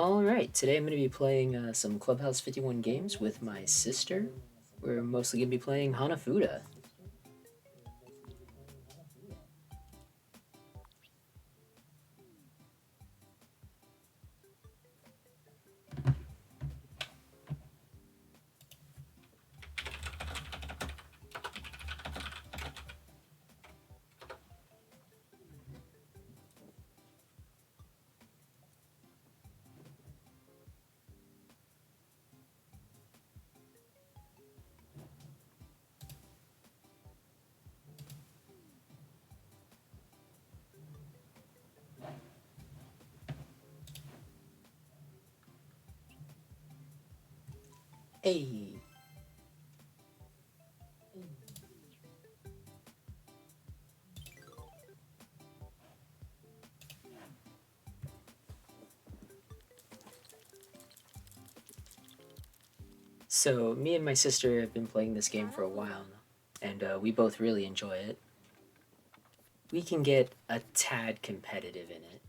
Alright, today I'm going to be playing some Clubhouse 51 games with my sister. We're mostly going to be playing Hanafuda. Hey! So, me and my sister have been playing this game for a while now, and we both really enjoy it. We can get a tad competitive in it.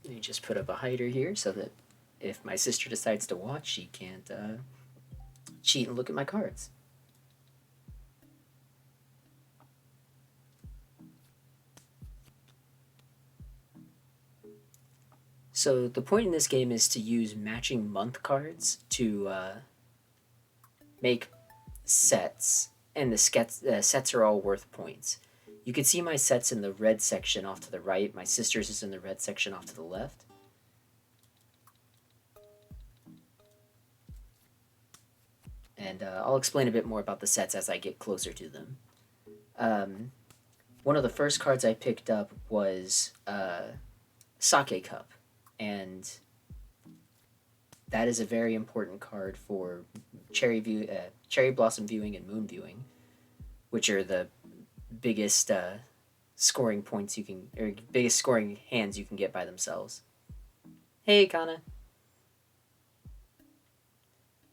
Let me just put up a hider here so that if my sister decides to watch, she can't cheat and look at my cards. So the point in this game is to use matching month cards to make sets, and the sets are all worth points. You can see my sets in the red section off to the right. My sister's is in the red section off to the left. And I'll explain a bit more about the sets as I get closer to them. One of the first cards I picked up was Sake Cup, and that is a very important card for cherry blossom viewing and moon viewing, which are the biggest scoring points you can, or biggest scoring hands you can get by themselves. Hey, Kana.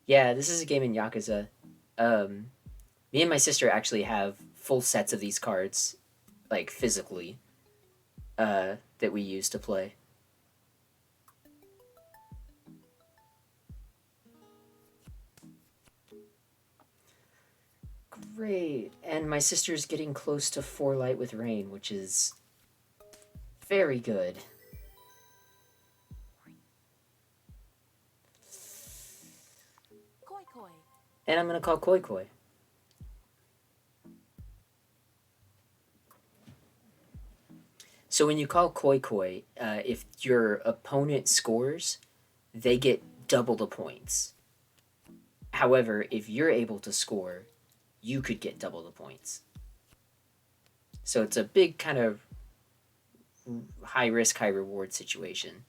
Yeah, this is a game in Yakuza. Me and my sister actually have full sets of these cards, like physically, that we use to play. Great. And my sister's getting close to 4 light with rain, which is very good. And I'm going to call Koi Koi. So when you call Koi Koi, if your opponent scores, they get double the points. However, if you're able to score, you could get double the points. So it's a big kind of high risk, high reward situation.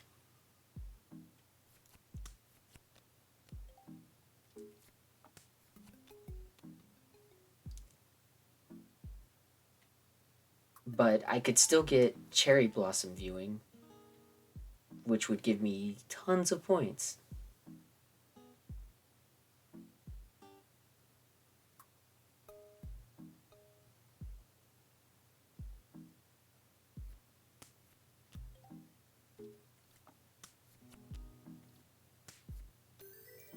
But I could still get cherry blossom viewing, which would give me tons of points.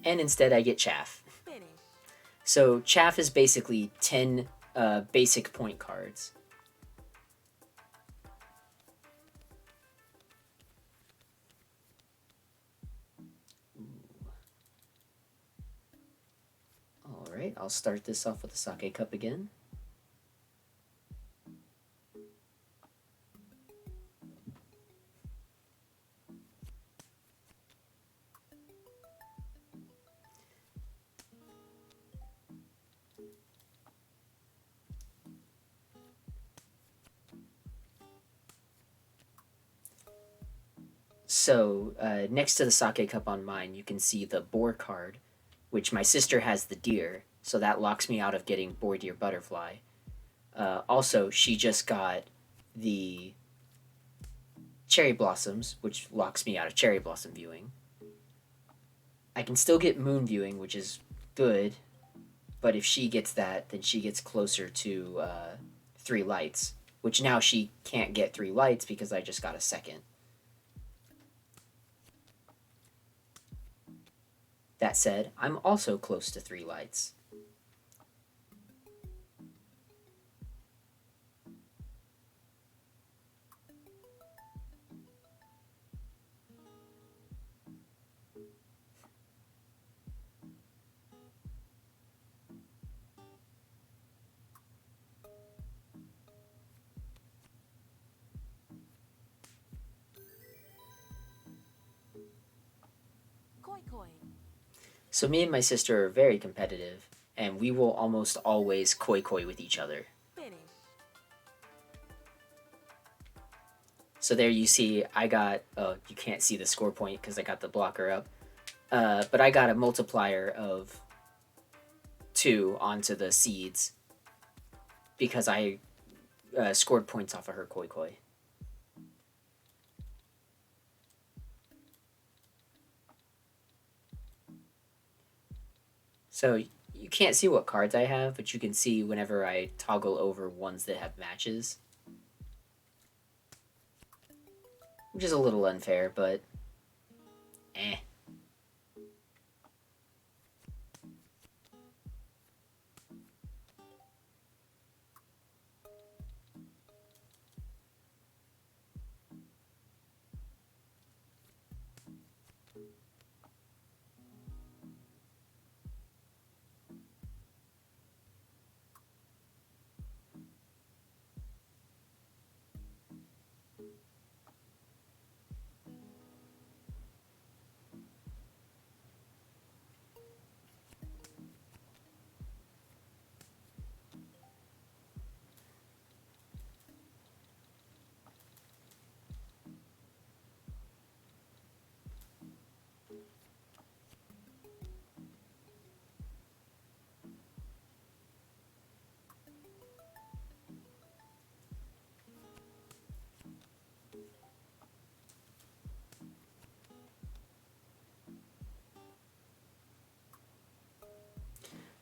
And instead I get chaff. So chaff is basically 10 basic point cards. Alright, I'll start this off with the sake cup again. So, next to the sake cup on mine, you can see the boar card, which my sister has the deer, so that locks me out of getting boar deer butterfly. Also, she just got the cherry blossoms, which locks me out of cherry blossom viewing. I can still get moon viewing, which is good, but if she gets that, then she gets closer to 3 lights, which now she can't get 3 lights because I just got a second. That said, I'm also close to 3 lights. Koi koi. So me and my sister are very competitive, and we will almost always koi koi with each other. Finish. So there you see, I got, you can't see the score point because I got the blocker up, but I got a multiplier of 2 onto the seeds because I scored points off of her koi koi. So you can't see what cards I have, but you can see whenever I toggle over ones that have matches. Which is a little unfair, but eh.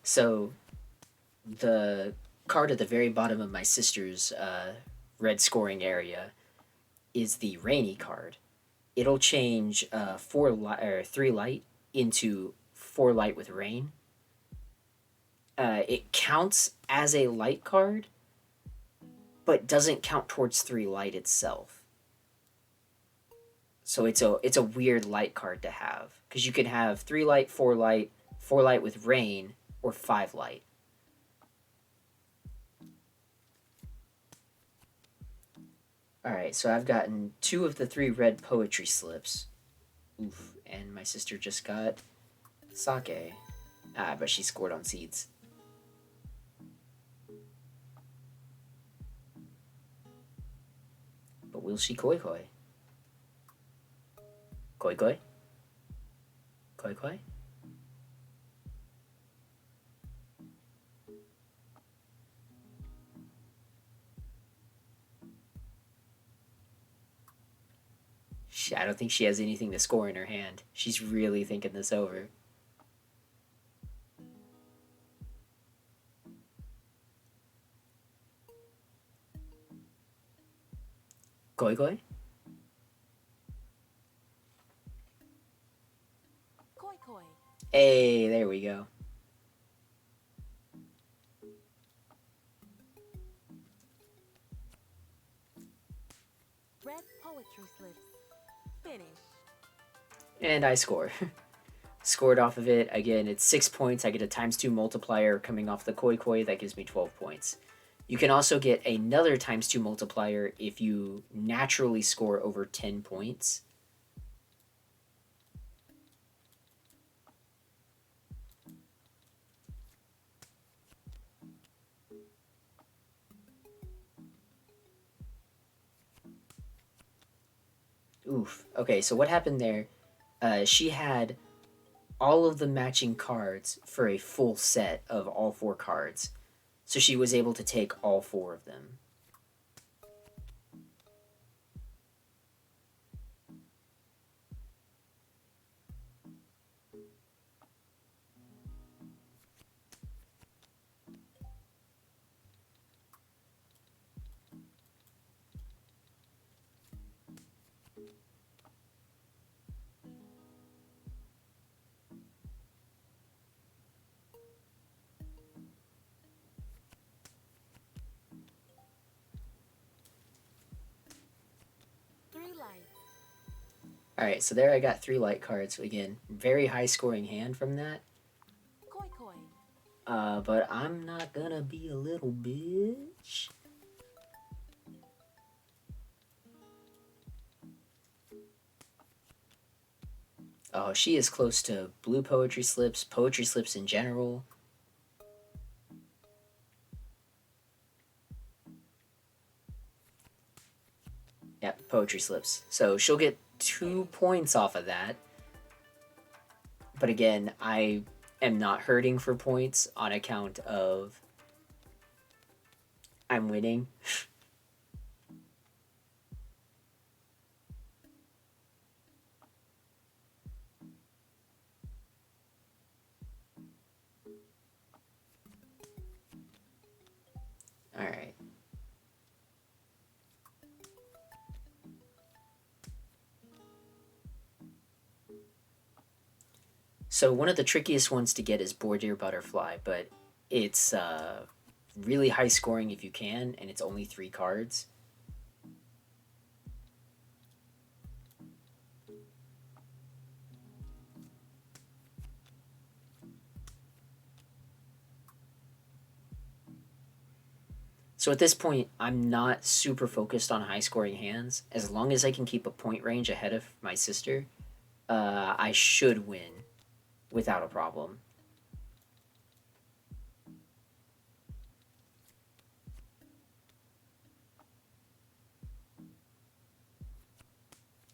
So the card at the very bottom of my sister's red scoring area is the rainy card. It'll change 3 light into 4 light with rain. It counts as a light card, but doesn't count towards 3 light itself. So it's a weird light card to have because you can have 3 light, 4 light, 4 light with rain, or 5 light. All right, so I've gotten 2 of the 3 red poetry slips. Oof, and my sister just got sake. But she scored on seeds. But will she koi koi? Koi koi? Koi koi? I don't think she has anything to score in her hand. She's really thinking this over. Koi koi? Koi koi. Hey, there we go. Red poetry slips. Finish. And I score. Scored off of it. Again, it's 6 points. I get a ×2 multiplier coming off the koi koi. That gives me 12 points. You can also get another ×2 multiplier if you naturally score over 10 points. Oof. Okay, so what happened there? She had all of the matching cards for a full set of all 4 cards. So she was able to take all 4 of them. Three lights. Alright, so there I got 3 light cards. Again, very high scoring hand from that. Koi koi. But I'm not gonna be a little bitch. Oh, she is close to blue poetry slips in general. Yep, poetry slips. So she'll get 2 points off of that. But again, I am not hurting for points on account of I'm winning. Alright. So one of the trickiest ones to get is Bordeaux Butterfly, but it's really high scoring if you can, and it's only 3 cards. So at this point, I'm not super focused on high scoring hands. As long as I can keep a point range ahead of my sister, I should win without a problem.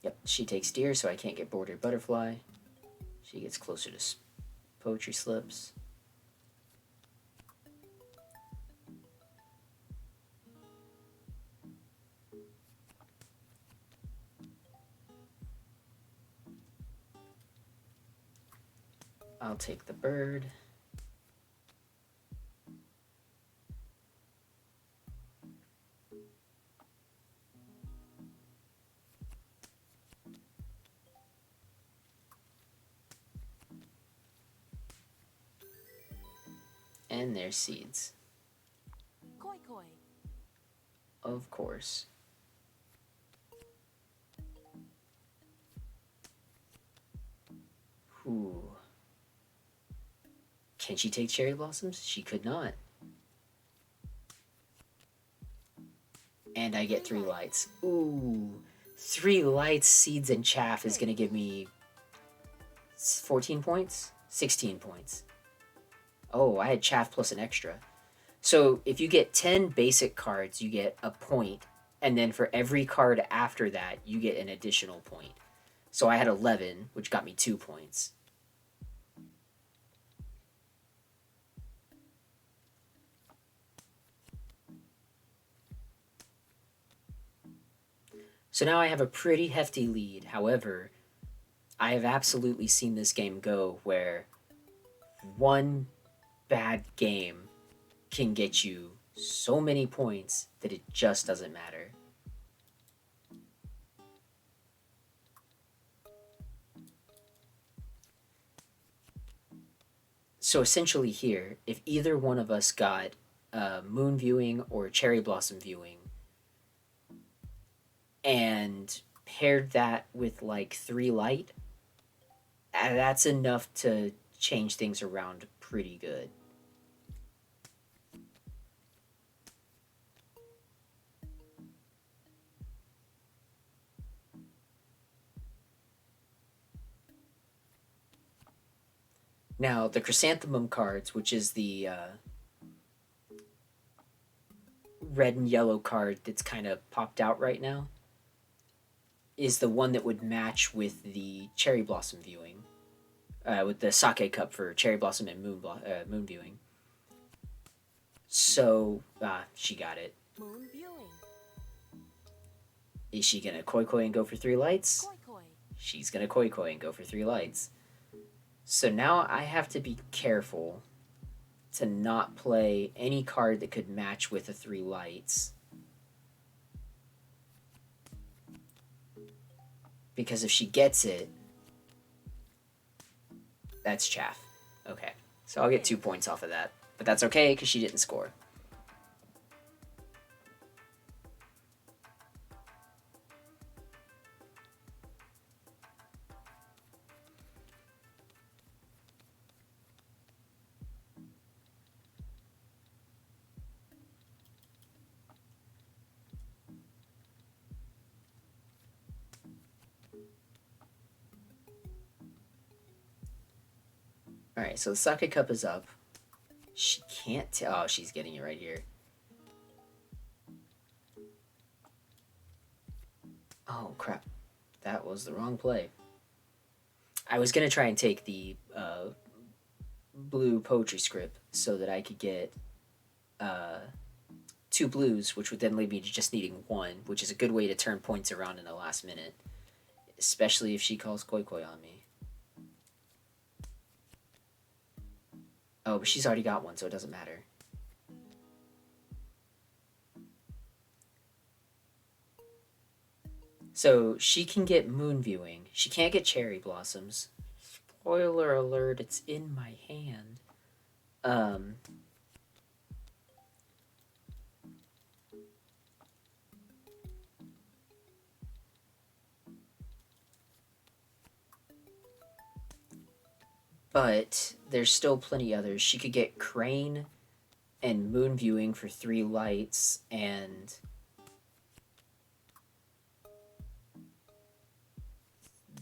Yep, she takes deer, so I can't get Border Butterfly. She gets closer to poetry slips. I'll take the bird. And there's seeds. Koi koi. Of course. Ooh. Can she take cherry blossoms? She could not. And I get 3 lights. Ooh. 3 lights, seeds, and chaff is going to give me 14 points? 16 points. Oh, I had chaff plus an extra. So if you get 10 basic cards, you get a point. And then for every card after that, you get an additional point. So I had 11, which got me 2 points. So now I have a pretty hefty lead. However, I have absolutely seen this game go where one bad game can get you so many points that it just doesn't matter. So essentially here, if either one of us got moon viewing or cherry blossom viewing and paired that with like 3 light, that's enough to change things around pretty good. Now, the chrysanthemum cards, which is the red and yellow card that's kind of popped out right now, is the one that would match with the cherry blossom viewing, with the sake cup for cherry blossom and moon viewing. So, she got it. Moon viewing. Is she gonna koi koi and go for 3 lights? Koi koi. She's gonna koi koi and go for 3 lights. So now I have to be careful to not play any card that could match with the 3 lights. Because if she gets it, that's chaff. Okay, so I'll get 2 points off of that. But that's okay, because she didn't score. Alright, so the sake cup is up. She can't oh, she's getting it right here. Oh, crap. That was the wrong play. I was going to try and take the blue poetry script so that I could get 2 blues, which would then leave me to just needing 1, which is a good way to turn points around in the last minute, especially if she calls koi koi on me. Oh, but she's already got 1, so it doesn't matter. So she can get moon viewing. She can't get cherry blossoms. Spoiler alert, it's in my hand. But there's still plenty others. She could get crane and moon viewing for 3 lights, and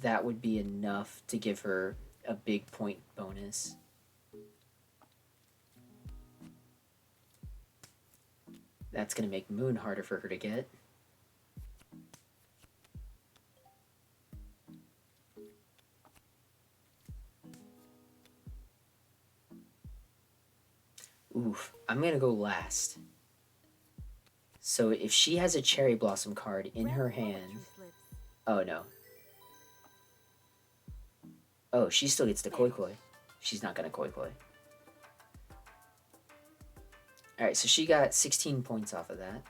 that would be enough to give her a big point bonus. That's going to make moon harder for her to get. Oof, I'm going to go last. So if she has a cherry blossom card in her hand... Oh, no. Oh, she still gets the koi koi. She's not going to koi koi. Alright, so she got 16 points off of that.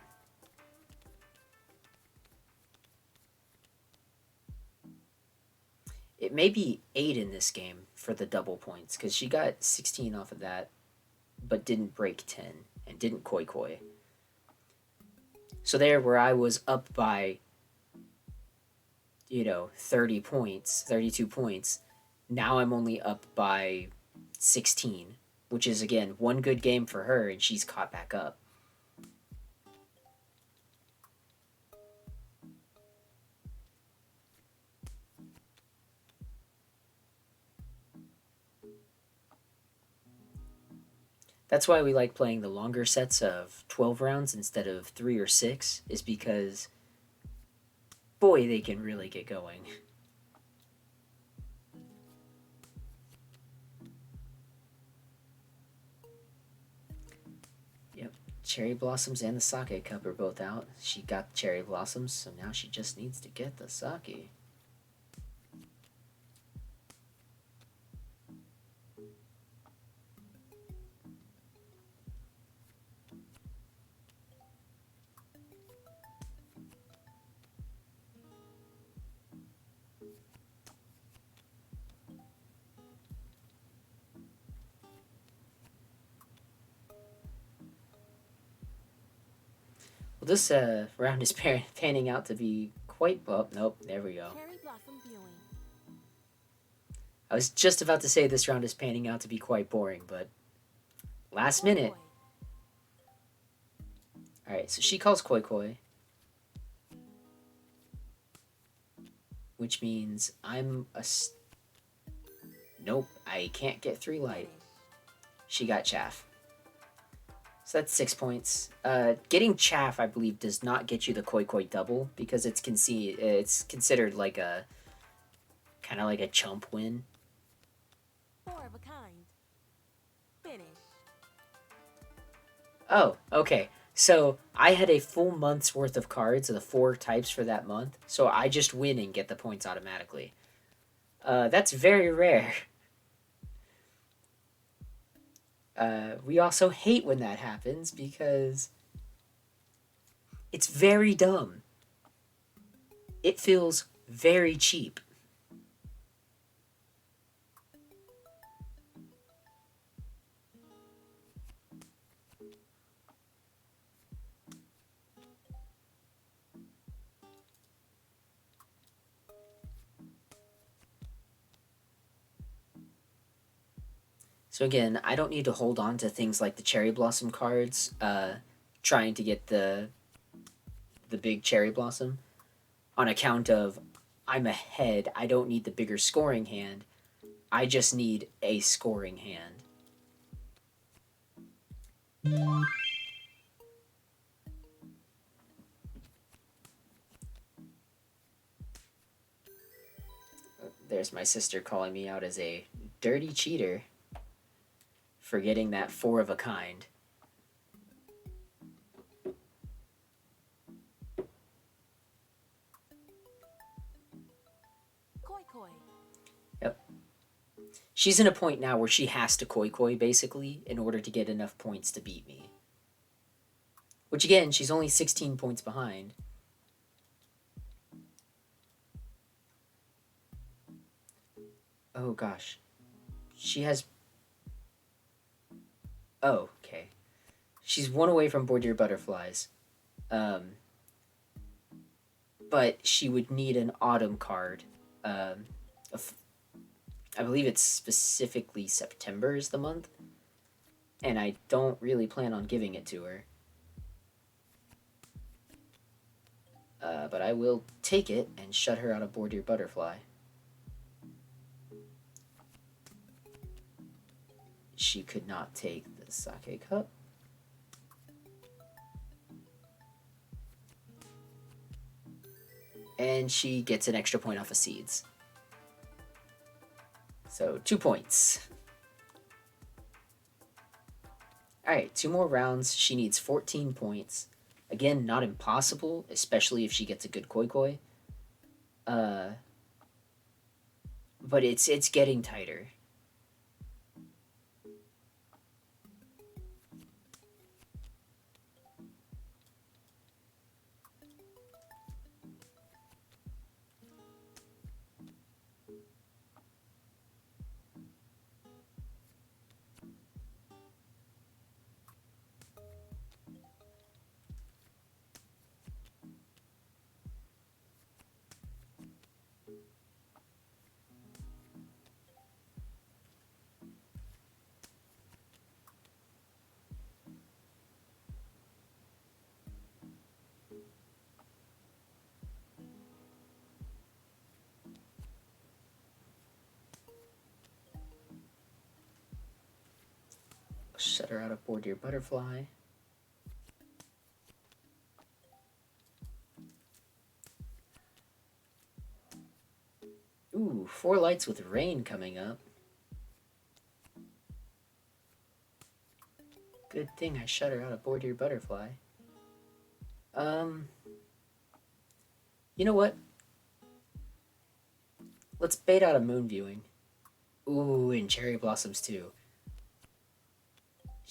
It may be 8 in this game for the double points, because she got 16 off of that, but didn't break 10, and didn't koi koi. So there, where I was up by, 30 points, 32 points, now I'm only up by 16, which is, again, 1 good game for her, and she's caught back up. That's why we like playing the longer sets of 12 rounds instead of 3 or 6, is because, boy, they can really get going. Yep, cherry blossoms and the sake cup are both out. She got the cherry blossoms, so now she just needs to get the sake. Well, this round is panning out to be quite... Oh, nope, there we go. Cherry blossom viewing. I was just about to say this round is panning out to be quite boring, but last minute. Alright, so she calls koi koi, which means I'm a... Nope, I can't get 3 light. She got chaff. So that's 6 points. Getting chaff, I believe, does not get you the koi koi double, because it's considered like a... kind of like a chump win. 4 of a kind. Finish. Oh, okay. So I had a full month's worth of cards, the 4 types for that month. So I just win and get the points automatically. That's very rare. We also hate when that happens because it's very dumb. It feels very cheap. So again, I don't need to hold on to things like the cherry blossom cards, trying to get the big cherry blossom on account of I'm ahead. I don't need the bigger scoring hand. I just need a scoring hand. There's my sister calling me out as a dirty cheater for getting that 4 of a kind. Koi koi. Yep. She's in a point now where she has to koi koi basically in order to get enough points to beat me. Which again, she's only 16 points behind. Oh gosh. She has. Oh, okay. She's 1 away from Bordeaux Butterflies. Um, but she would need an autumn card. Um, I believe it's specifically September is the month. And I don't really plan on giving it to her. But I will take it and shut her out of Bordeaux Butterfly. She could not take the sake cup. And she gets an extra point off of seeds. So 2 points. Alright, 2 more rounds. She needs 14 points. Again, not impossible, especially if she gets a good koi koi. But it's getting tighter. Shut her out of Bordeaux Butterfly. Ooh, 4 lights with rain coming up. Good thing I shut her out of Bordeaux Butterfly. You know what? Let's bait out a moon viewing. Ooh, and cherry blossoms too.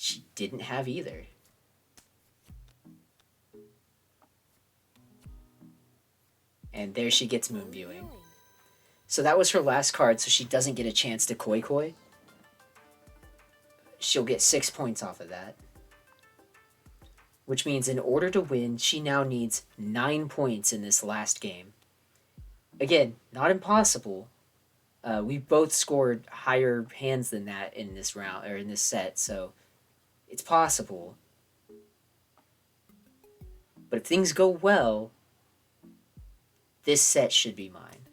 She didn't have either. And there she gets moon viewing. So that was her last card, so she doesn't get a chance to koi koi. She'll get 6 points off of that. Which means in order to win, she now needs 9 points in this last game. Again, not impossible. We both scored higher hands than that in this round or in this set, so it's possible. But if things go well, this set should be mine.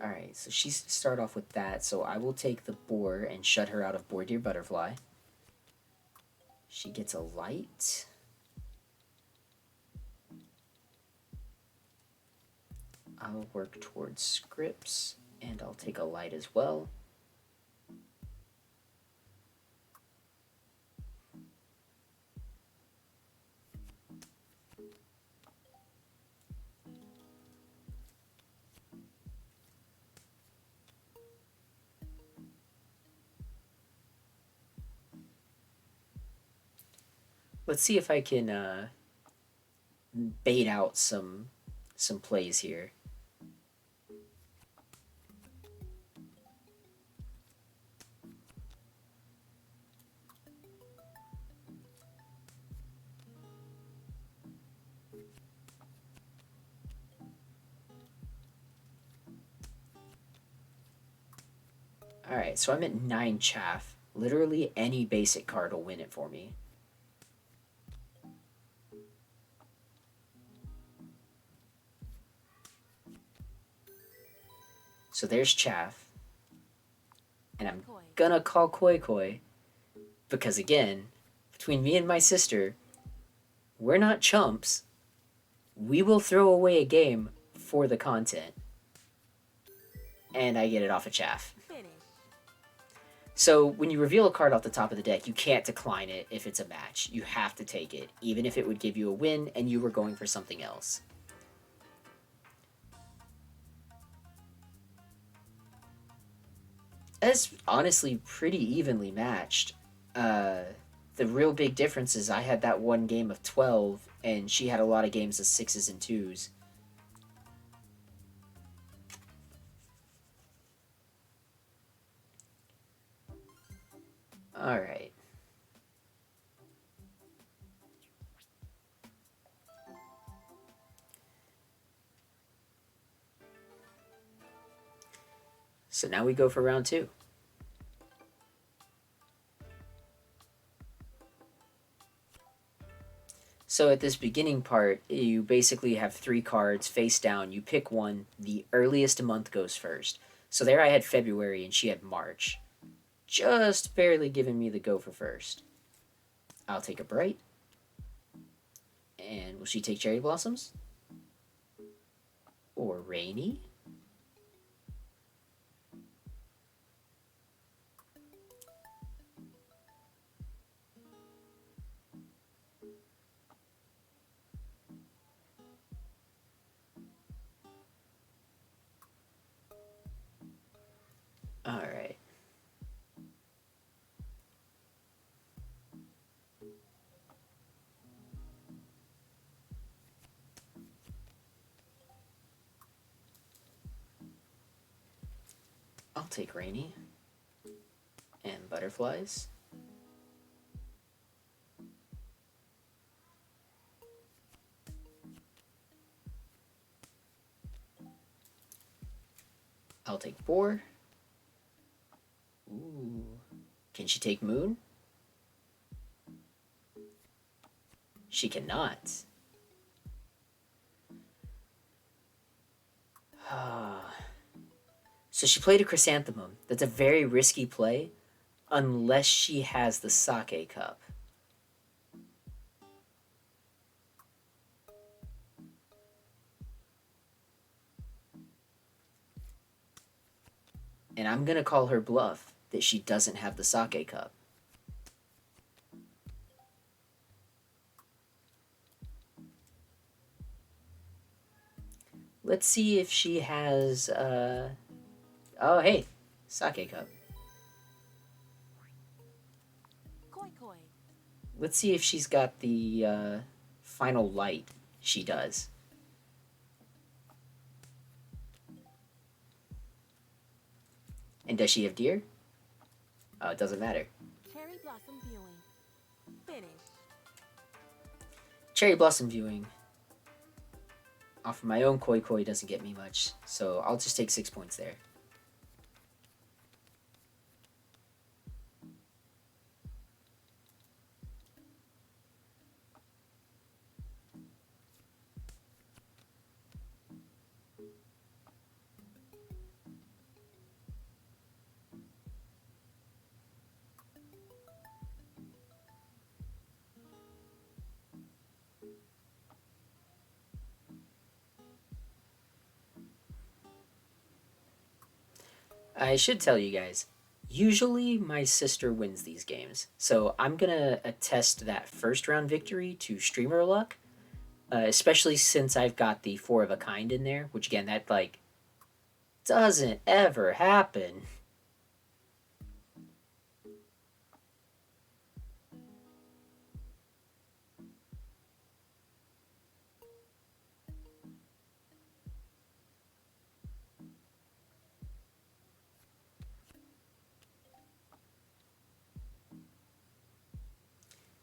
Alright, so she's start off with that, so I will take the boar and shut her out of Bordeaux Butterfly. She gets a light. I'll work towards scripts, and I'll take a light as well. Let's see if I can bait out some plays here. Alright, so I'm at 9 chaff. Literally any basic card will win it for me. So there's chaff. And I'm Koi. gonna call Koi Koi. Because again, between me and my sister, we're not chumps. We will throw away a game for the content. And I get it off a chaff. Finish. So when you reveal a card off the top of the deck, you can't decline it if it's a match. You have to take it, even if it would give you a win and you were going for something else. It's honestly pretty evenly matched. The real big difference is I had that one game of 12, and she had a lot of games of 6s and 2s. Alright. So now we go for round 2. So at this beginning part, you basically have 3 cards face down. You pick one. The earliest month goes first. So there I had February and she had March. Just barely giving me the go for first. I'll take a Bright. And will she take Cherry Blossoms? Or Rainy? Alright. I'll take Rainy. And Butterflies. I'll take 4. Ooh. Can she take Moon? She cannot. So she played a Chrysanthemum. That's a very risky play, unless she has the Sake Cup. And I'm gonna call her bluff that she doesn't have the Sake Cup. Let's see if she has, oh, hey, Sake Cup. Koi Koi. Let's see if she's got the, Final Light. She does. And does she have Deer? Oh, it doesn't matter. Cherry Blossom Viewing. Finish. Cherry Blossom Viewing. Off of my own Koi Koi doesn't get me much, so I'll just take 6 points there. I should tell you guys, usually my sister wins these games, so I'm gonna attest that first round victory to streamer luck, especially since I've got the 4 of a kind in there, which again, that like doesn't ever happen.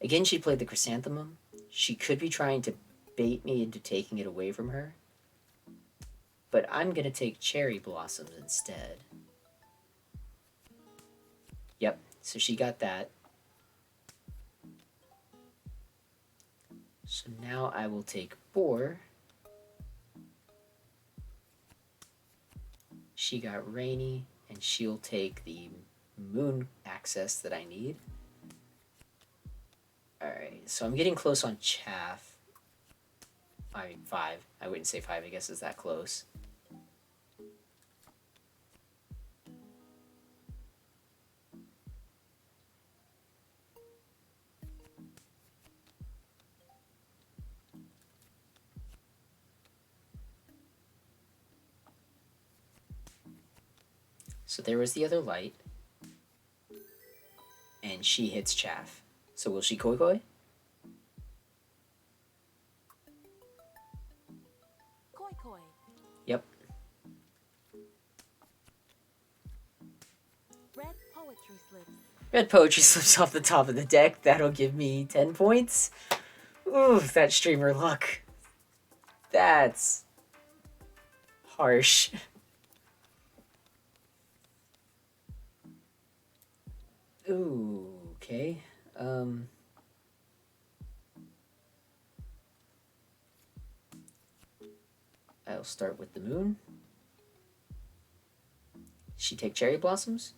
Again, she played the chrysanthemum. She could be trying to bait me into taking it away from her. But I'm going to take cherry blossoms instead. Yep, so she got that. So now I will take boar. She got rainy, and she'll take the moon access that I need. Alright, so I'm getting close on chaff. I mean, 5. I wouldn't say 5, I guess, is that close. So there was the other light. And she hits chaff. So will she koi koi? Koi koi. Yep. Red poetry slips. Red poetry slips off the top of the deck. That'll give me 10 points. Ooh, that streamer luck. That's harsh. Ooh, okay. I'll start with the moon. She take cherry blossoms?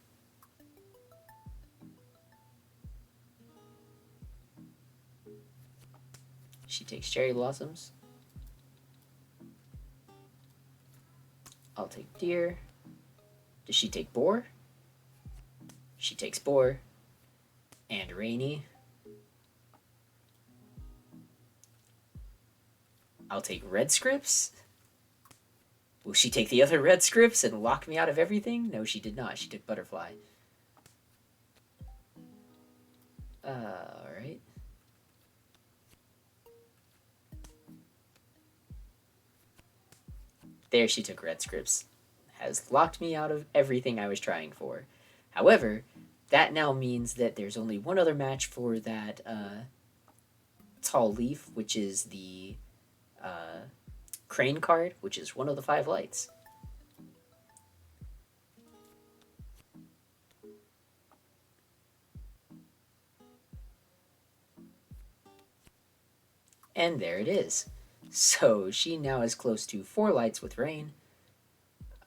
She takes cherry blossoms. I'll take deer. Does she take boar? She takes boar. And rainy. I'll take red scripts. Will she take the other red scripts and lock me out of everything? No, she did not. She took butterfly. Alright. There she took red scripts. Has locked me out of everything I was trying for. However, that now means that there's only one other match for that tall leaf, which is the crane card, which is one of the 5 lights. And there it is. So she now is close to 4 lights with rain.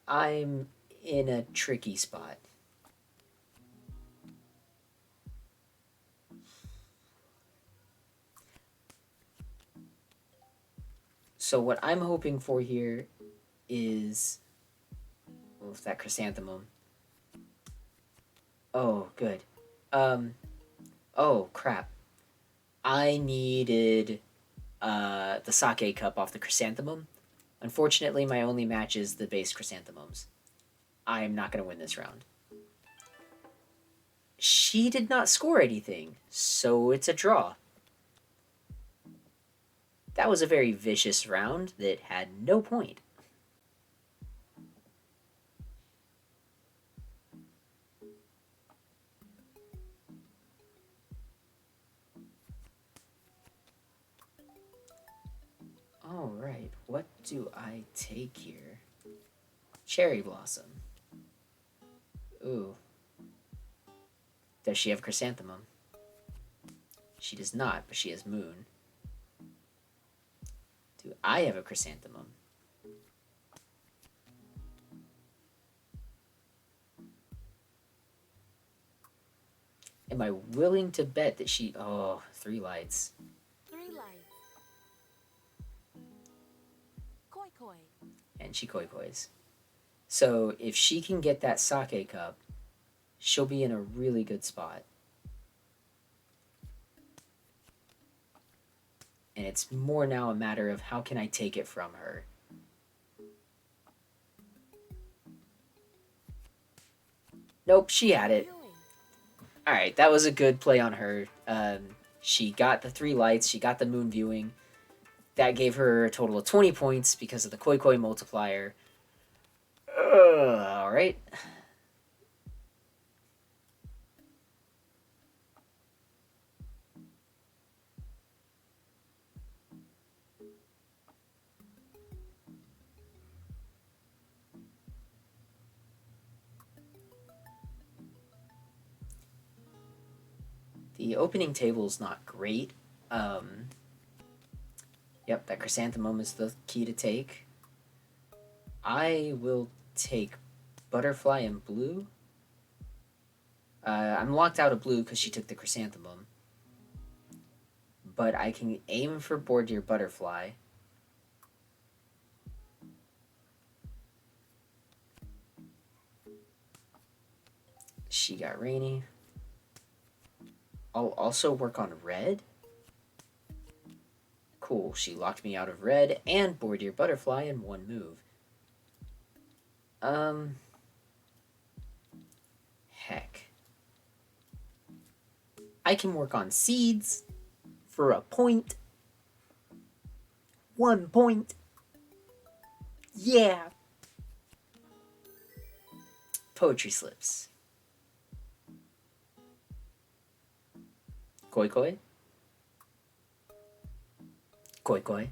I'm in a tricky spot. So what I'm hoping for here is with that chrysanthemum. Oh, good. Oh, crap. I needed the sake cup off the chrysanthemum. Unfortunately, my only match is the base chrysanthemums. I am not going to win this round. She did not score anything, so it's a draw. That was a very vicious round that had no point. Alright, what do I take here? Cherry blossom. Ooh. Does she have chrysanthemum? She does not, but she has moon. Do I have a chrysanthemum? Am I willing to bet that she... Oh, 3 lights. 3 lights. Koi koi. And she koi kois. So if she can get that sake cup, she'll be in a really good spot. And it's more now a matter of how can I take it from her. Nope, she had it. Viewing. Alright, that was a good play on her. She got the 3 lights, she got the moon viewing. That gave her a total of 20 points because of the koi koi multiplier. Alright. The opening table is not great. Yep, that chrysanthemum is the key to take. I will take butterfly and blue. I'm locked out of blue because she took the chrysanthemum. But I can aim for board deer butterfly. She got rainy. I'll also work on red. Cool, she locked me out of red and board deer butterfly in one move. Heck. I can work on seeds for a point. 1 point. Yeah. Poetry slips. Koi koi. Koi koi.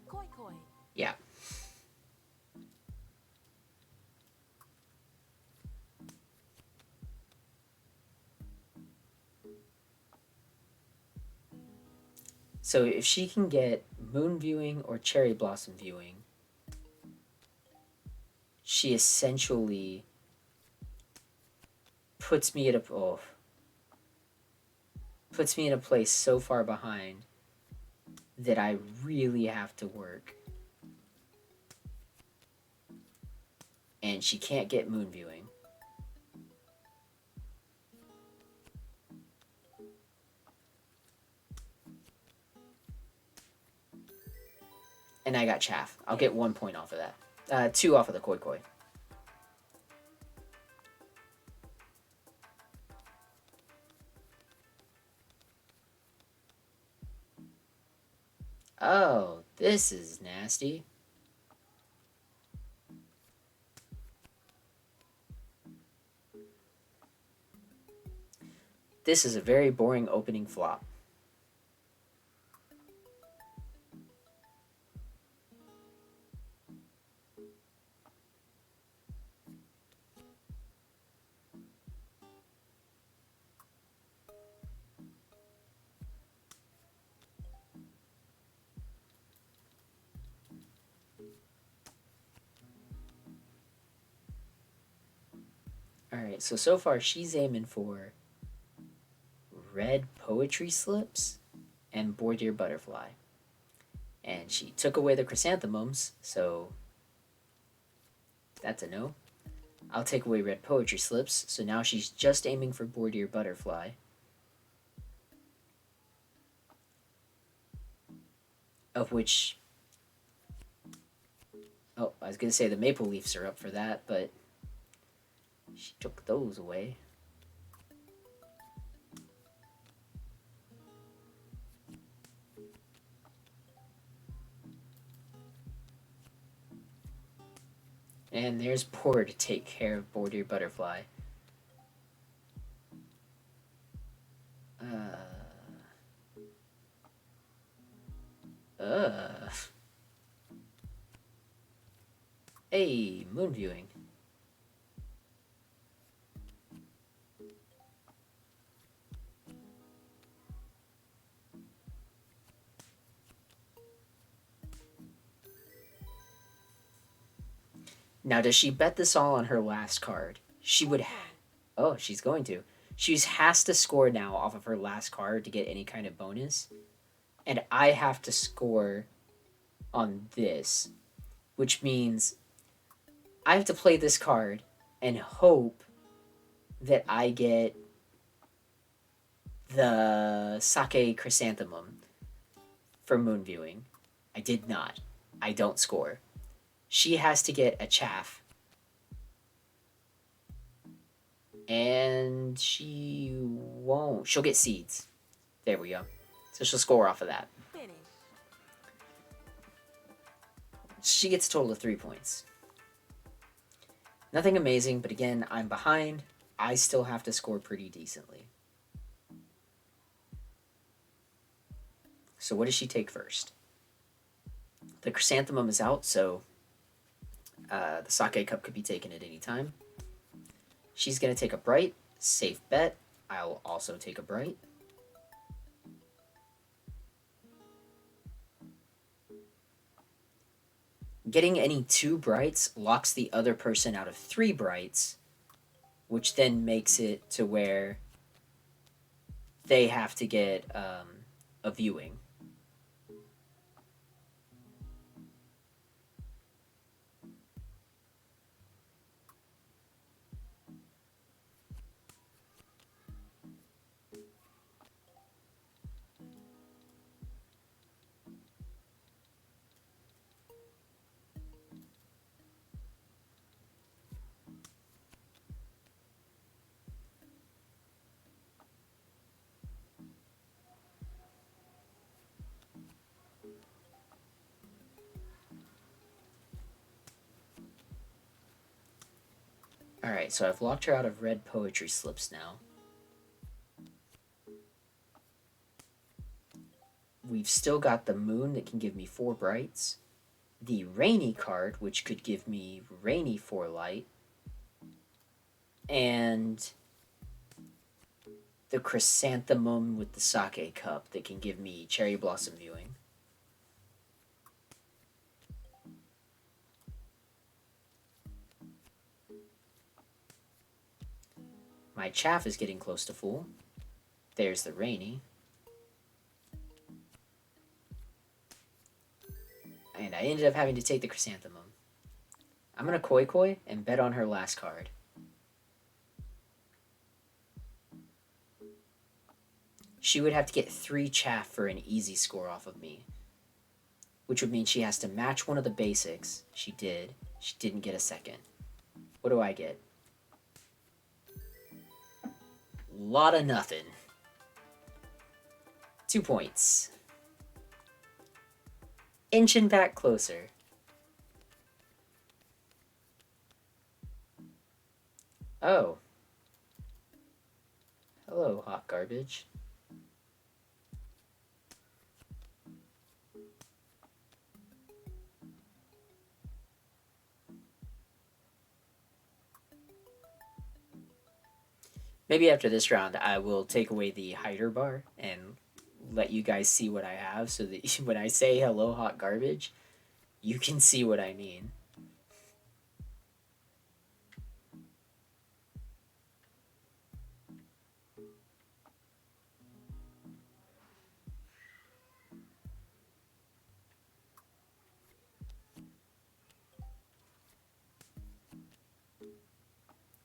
Koi koi. Yeah. So if she can get moon viewing or cherry blossom viewing, she essentially puts me at a puts me in a place so far behind that I really have to work. And she can't get moon viewing. And I got chaff. I'll get 1 point off of that. 2 off of the koi koi. Oh, this is nasty. This is a very boring opening flop. Alright, so far she's aiming for red poetry slips and board deer butterfly. And she took away the chrysanthemums, so that's a no. I'll take away red poetry slips, so now she's just aiming for board deer butterfly. Of which... Oh, I was going to say the maple leafs are up for that, but she took those away. And there's Poor to take care of board deer butterfly. Hey, moon viewing. Now, does she bet this all on her last card? She would. Oh, she's going to. She has to score now off of her last card to get any kind of bonus. And I have to score on this, which means I have to play this card and hope that I get the sake chrysanthemum for moon viewing. I did not. I don't score. She has to get a chaff. And she won't. She'll get seeds. There we go. So she'll score off of that. Finish. She gets a total of 3 points. Nothing amazing, but again, I'm behind. I still have to score pretty decently. So what does she take first? The chrysanthemum is out, so The sake cup could be taken at any time. She's going to take a bright. Safe bet. I'll also take a bright. Getting any 2 brights locks the other person out of 3 brights, which then makes it to where they have to get a viewing. Alright, so I've locked her out of red poetry slips now. We've still got the moon that can give me 4 brights. The rainy card, which could give me rainy 4 light. And the chrysanthemum with the sake cup that can give me cherry blossom viewing. My chaff is getting close to full. There's the rainy. And I ended up having to take the chrysanthemum. I'm going to koi and bet on her last card. She would have to get 3 chaff for an easy score off of me, which would mean she has to match one of the basics. She did. She didn't get a second. What do I get? Lot of nothing. 2 points. Inching back closer. Oh. Hello, hot garbage. Maybe after this round, I will take away the hider bar and let you guys see what I have so that when I say hello, hot garbage, you can see what I mean.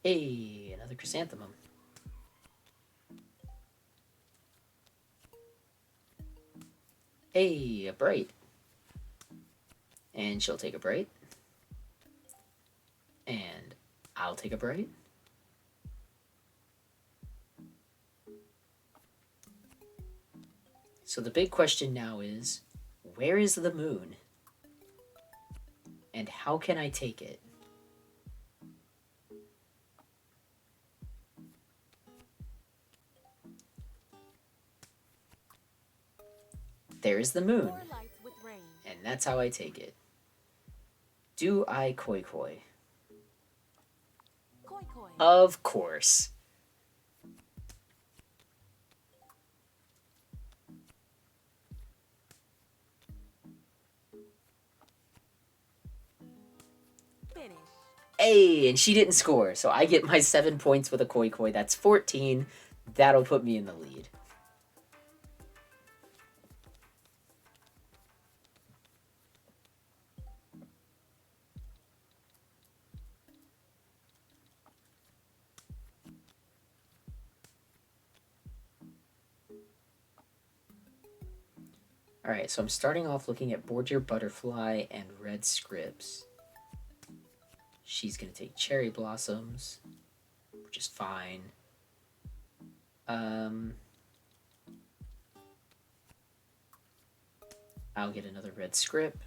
Hey, another chrysanthemum. Hey, a bright. And she'll take a bright. And I'll take a bright. So the big question now is, where is the moon? And how can I take it? There's the moon. 4 lights with rain. And that's how I take it. Do I koi? Koi koi. Of course. Finish. Hey, and she didn't score, so I get my 7 points with a koi. That's 14. That'll put me in the lead. Alright, so I'm starting off looking at Board Your Butterfly and Red Scripts. She's going to take Cherry Blossoms, which is fine. I'll get another Red Script.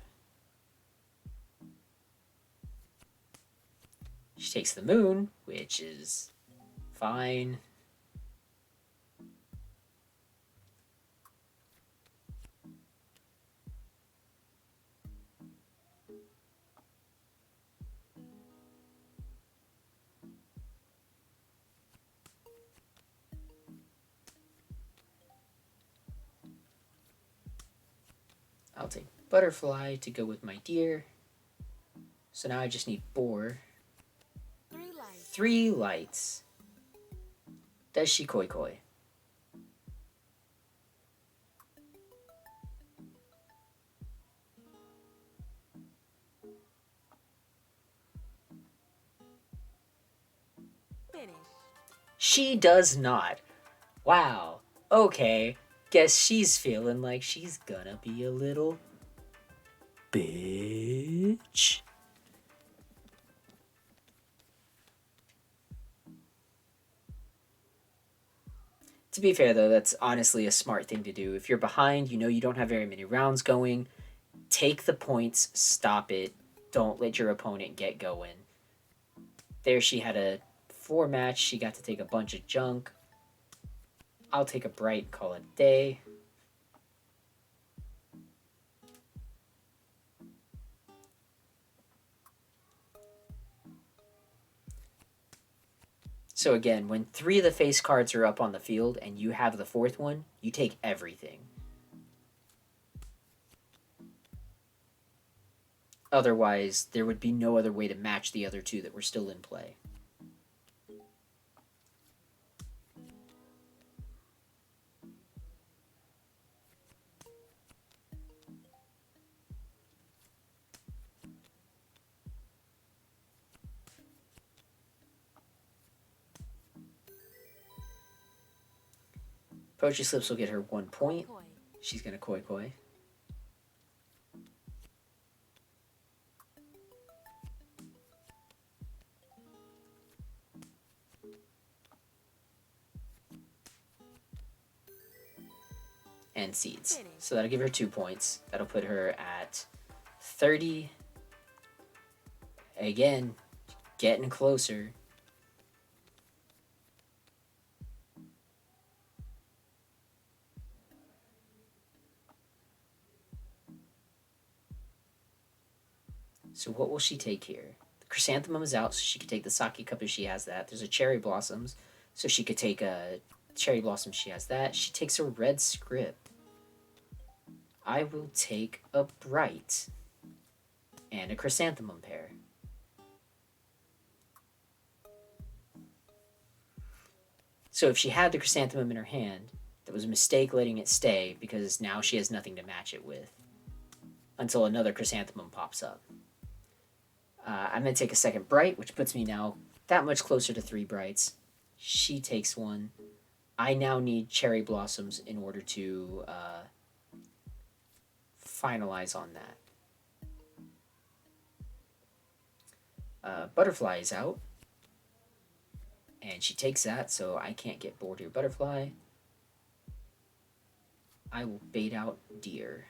She takes the moon, which is fine. I'll take butterfly to go with my deer. So now I just need boar. 3 lights. 3 lights. Does she koi koi? Finish. She does not. Wow. Okay. Guess she's feeling like she's gonna be a little bitch. To be fair, though, that's honestly a smart thing to do. If you're behind, you know you don't have very many rounds going, take the points, stop it. Don't let your opponent get going. There she had a 4 match. She got to take a bunch of junk. I'll take a bright, call it a day. So again, when 3 of the face cards are up on the field and you have the 4th one, you take everything. Otherwise, there would be no other way to match the other 2 that were still in play. Poetry Slips will get her 1 point. Koi. She's going to koi koi. And seeds. So that'll give her 2 points. That'll put her at 30. Again, getting closer. So what will she take here? The chrysanthemum is out, so she could take the sake cup if she has that. There's a cherry blossoms, so she could take a cherry blossom. She has that. She takes a red script. I will take a bright and a chrysanthemum pair. So if she had the chrysanthemum in her hand, that was a mistake letting it stay because now she has nothing to match it with until another chrysanthemum pops up. I'm going to take a second bright, which puts me now that much closer to 3 brights. She takes 1. I now need cherry blossoms in order to finalize on that. Butterfly is out. And she takes that, so I can't get bored here. Butterfly. I will bait out deer.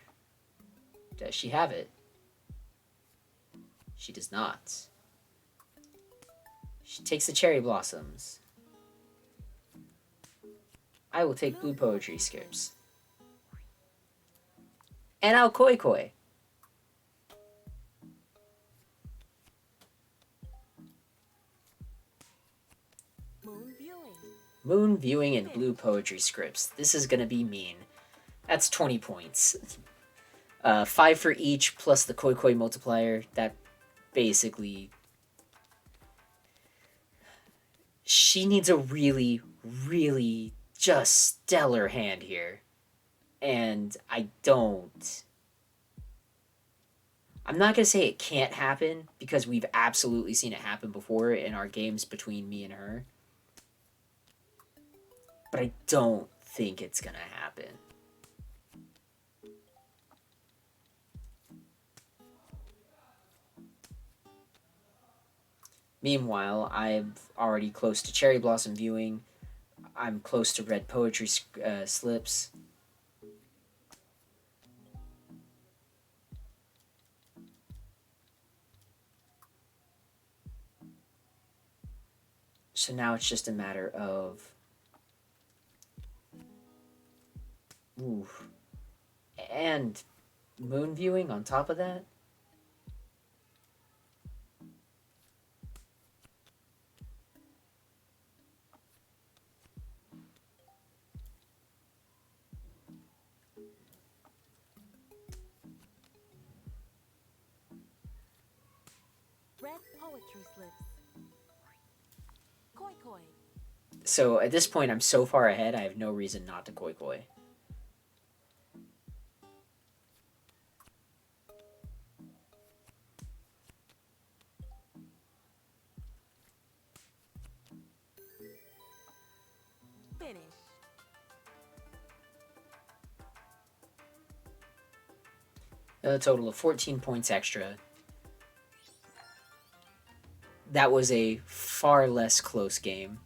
Does she have it? She does not. She takes the cherry blossoms. I will take blue poetry scripts. And I'll koi koi. Moon viewing. Moon viewing and blue poetry scripts. This is gonna be mean. That's 20 points. 5 for each plus the koi koi multiplier. That basically... She needs a really, really just stellar hand here. And I don't. I'm not going to say it can't happen, because we've absolutely seen it happen before in our games between me and her. But I don't think it's going to happen. Meanwhile, I'm already close to cherry blossom viewing. I'm close to red poetry slips. So now it's just a matter of... Ooh. And moon viewing on top of that? Poetry slips. Koi koi. So at this point, I'm so far ahead, I have no reason not to koi koi. Finish. A total of 14 points extra. That was a far less close game.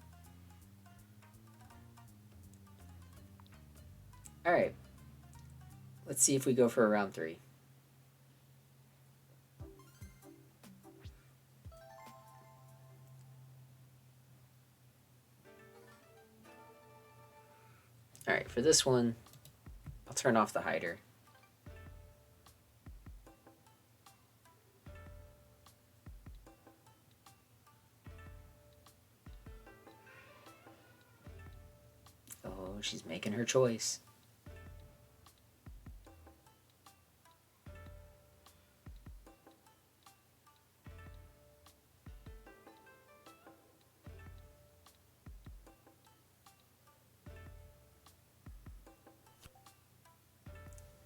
All right. Let's see if we go for a round 3. All right, for this one, I'll turn off the hider. Oh, she's making her choice.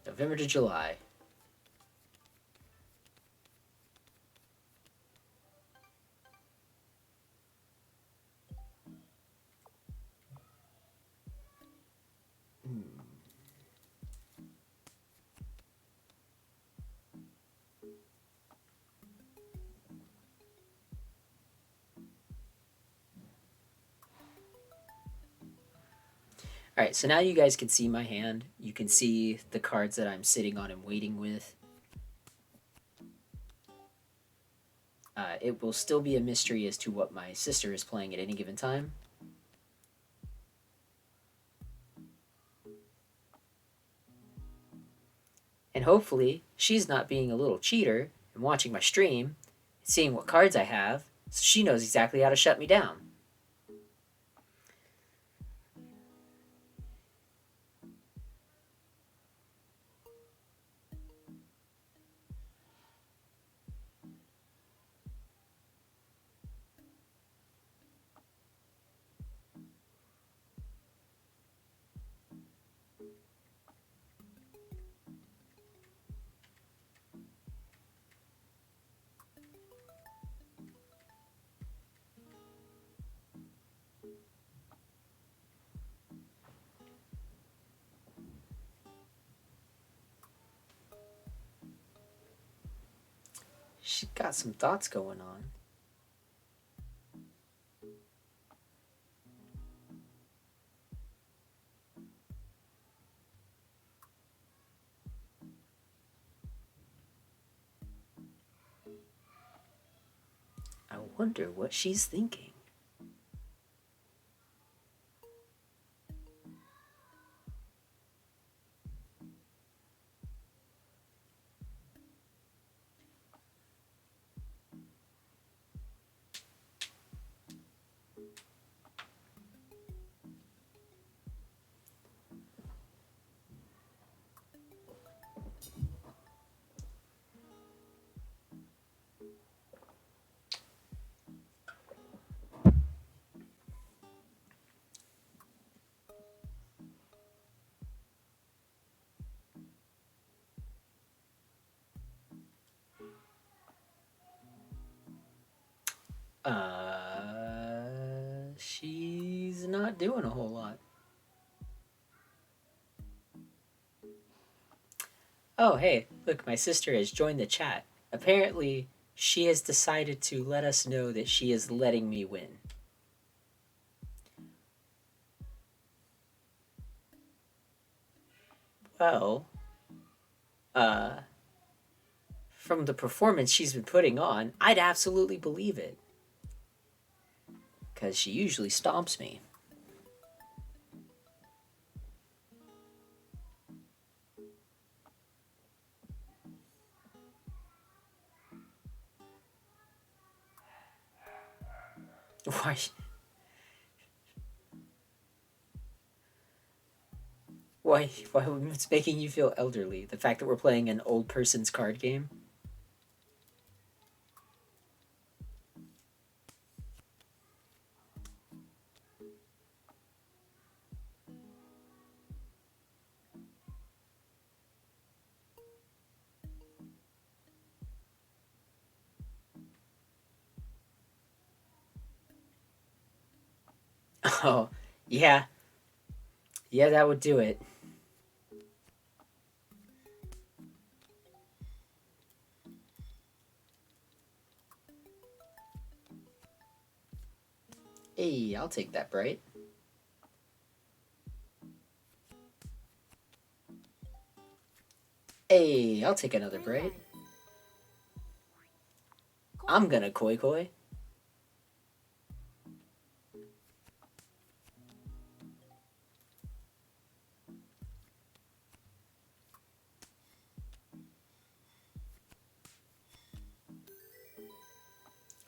November to July. All right, so now you guys can see my hand. You can see the cards that I'm sitting on and waiting with. It will still be a mystery as to what my sister is playing at any given time. And hopefully, she's not being a little cheater and watching my stream, seeing what cards I have, so she knows exactly how to shut me down. She got some thoughts going on. I wonder what she's thinking. She's not doing a whole lot. Oh, hey, look, my sister has joined the chat. Apparently, she has decided to let us know that she is letting me win. Well, from the performance she's been putting on, I'd absolutely believe it. Because she usually stomps me. Why? What's making you feel elderly? The fact that we're playing an old person's card game? Oh, yeah. Yeah, that would do it. Hey, I'll take that bright. Hey, I'll take another Three bright. lights. I'm Koi. gonna koi koi.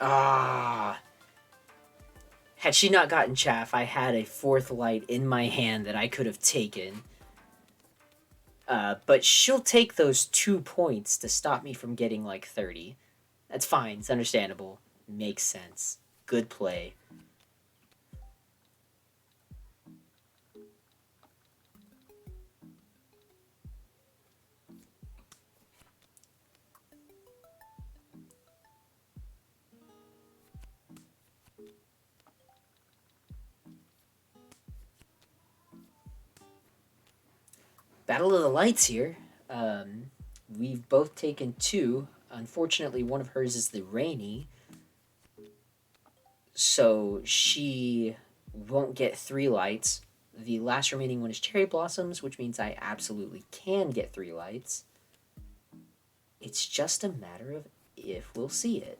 Ah. Had she not gotten chaff, I had a fourth light in my hand that I could have taken. But she'll take those 2 points to stop me from getting like 30. That's fine. It's understandable. Makes sense. Good play. Battle of the Lights here. Um, we've both taken two. Unfortunately, one of hers is the rainy, so she won't get 3 lights. The last remaining one is cherry blossoms, which means I absolutely can get 3 lights. It's just a matter of if we'll see it.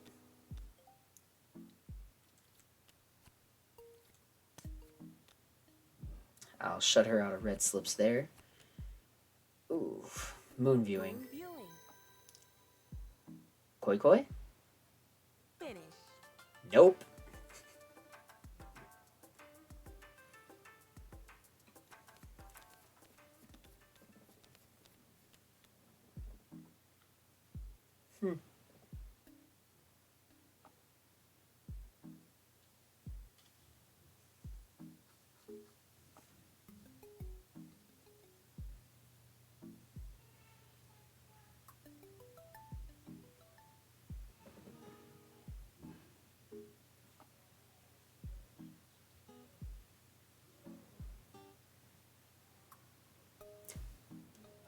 I'll shut her out of red slips there. Ooh, moon viewing. Moon viewing. Koi koi? Finish. Nope. Hmm.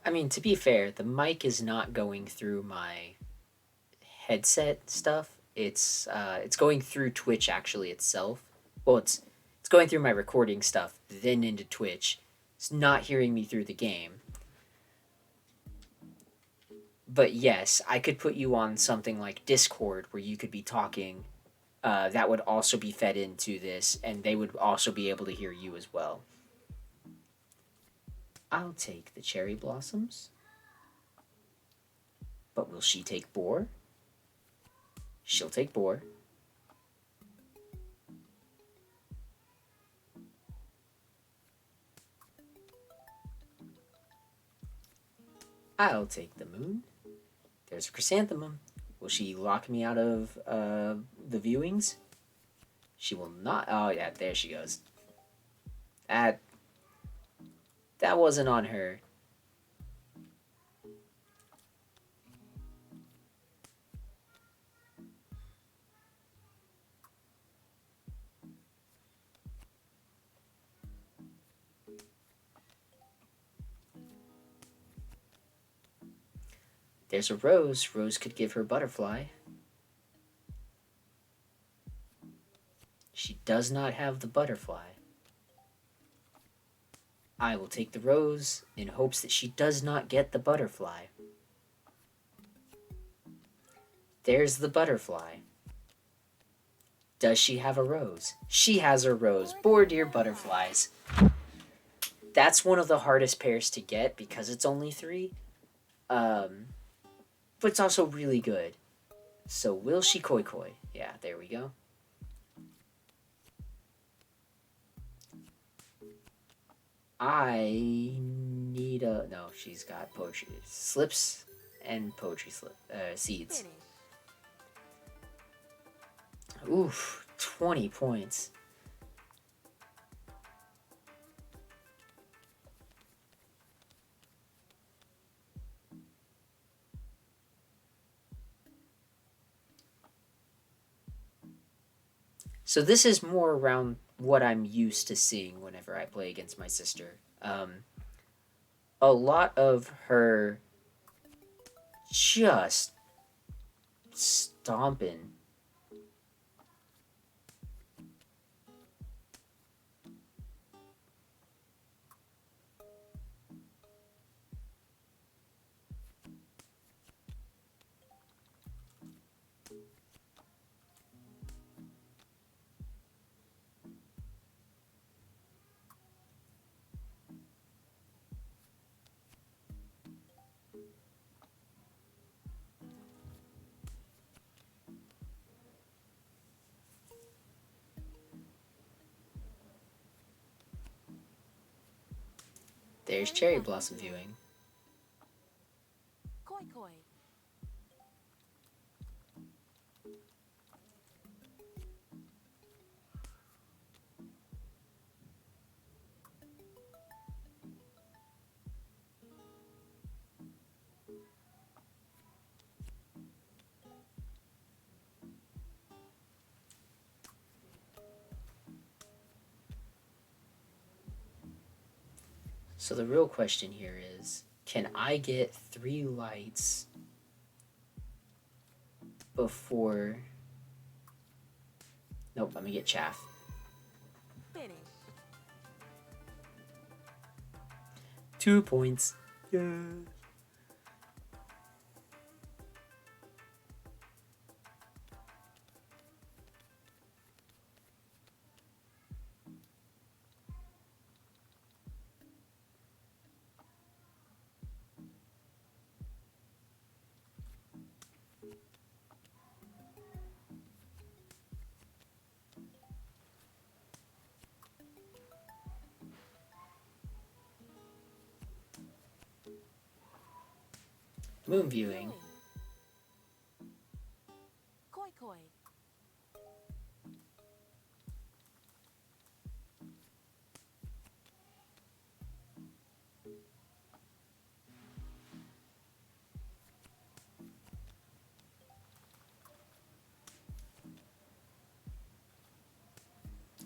I mean, to be fair, the mic is not going through my headset stuff. It's going through Twitch actually itself. Well, it's going through my recording stuff, then into Twitch. It's not hearing me through the game. But yes, I could put you on something like Discord where you could be talking. That would also be fed into this, and they would also be able to hear you as well. I'll take the cherry blossoms. But will she take boar? She'll take boar. I'll take the moon. There's a chrysanthemum. Will she lock me out of the viewings? She will not. Oh yeah, there she goes. That that wasn't on her. There's a rose. Rose could give her butterfly. She does not have the butterfly. I will take the rose in hopes that she does not get the butterfly. There's the butterfly. Does she have a rose? She has a rose. Poor dear butterflies. That's one of the hardest pairs to get because it's only 3. Um, but it's also really good. So will she koi koi? Yeah, there we go. I need a no. She's got poetry slips and poetry seeds. Finish. Oof, 20 points. So this is more around what I'm used to seeing whenever I play against my sister. A lot of her just stomping. There's cherry blossom viewing. Koi koi. So the real question here is, can I get 3 lights before... Nope, I'm gonna get chaff. Finish. 2 points. Yeah. Moon viewing. Koi koi.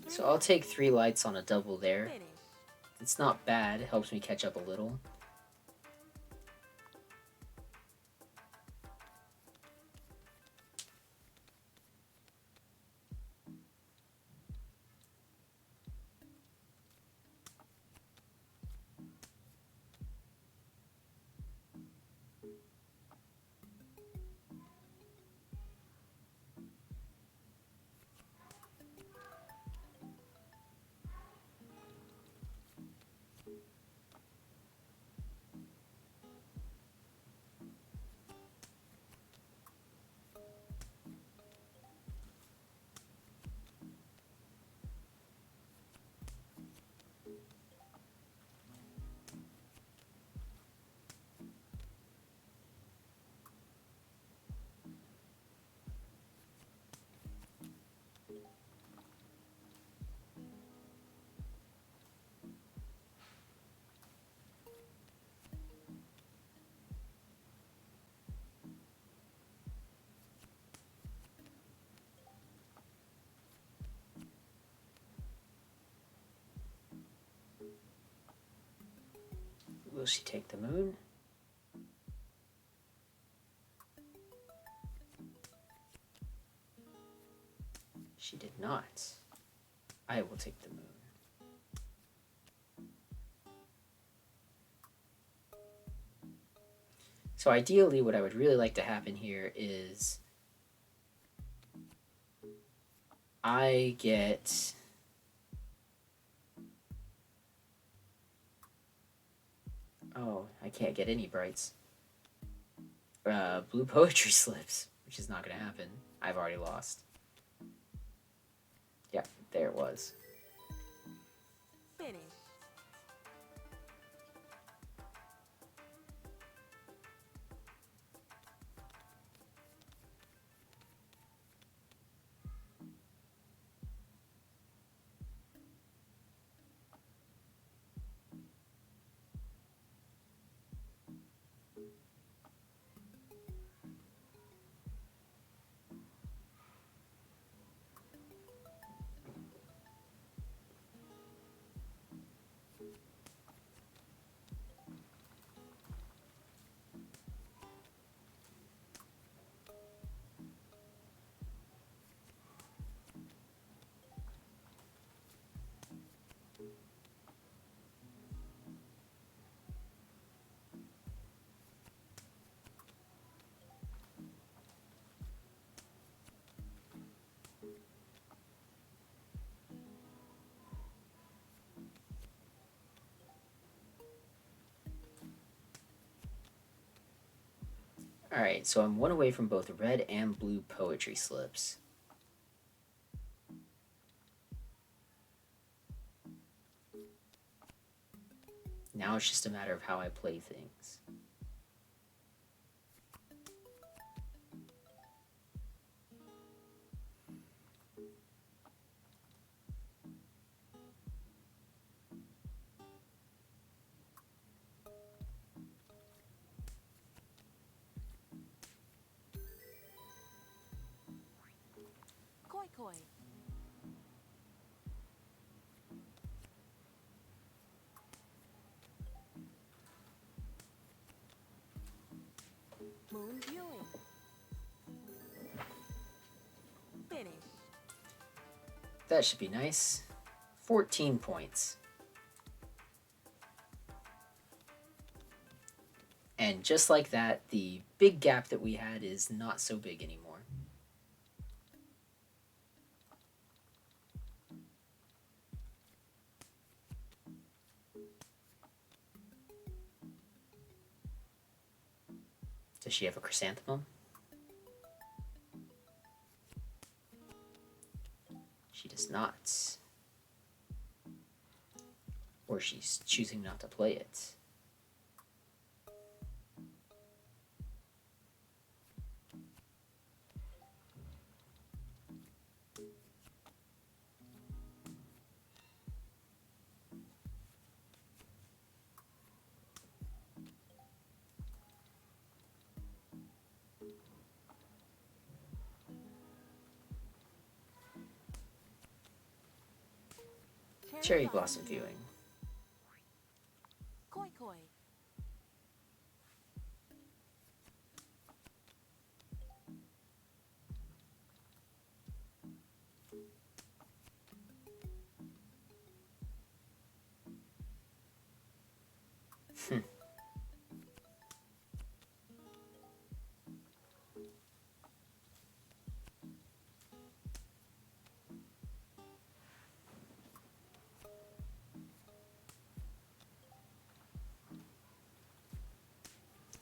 So I'll take 3 lights on a double there. Finish. It's not bad. It helps me catch up a little. Will she take the moon? She did not. I will take the moon. So ideally, what I would really like to happen here is I get... Oh, I can't get any brights. Blue poetry slips, which is not going to happen. I've already lost. Yeah, there it was. Finish. Alright, so I'm one away from both red and blue poetry slips. Now it's just a matter of how I play things. Koi koi. Moon viewing. Finish. That should be nice. 14 points. And just like that, the big gap that we had is not so big anymore. Does she have a chrysanthemum? She does not. Or she's choosing not to play it. Cherry blossom viewing. Koi koi.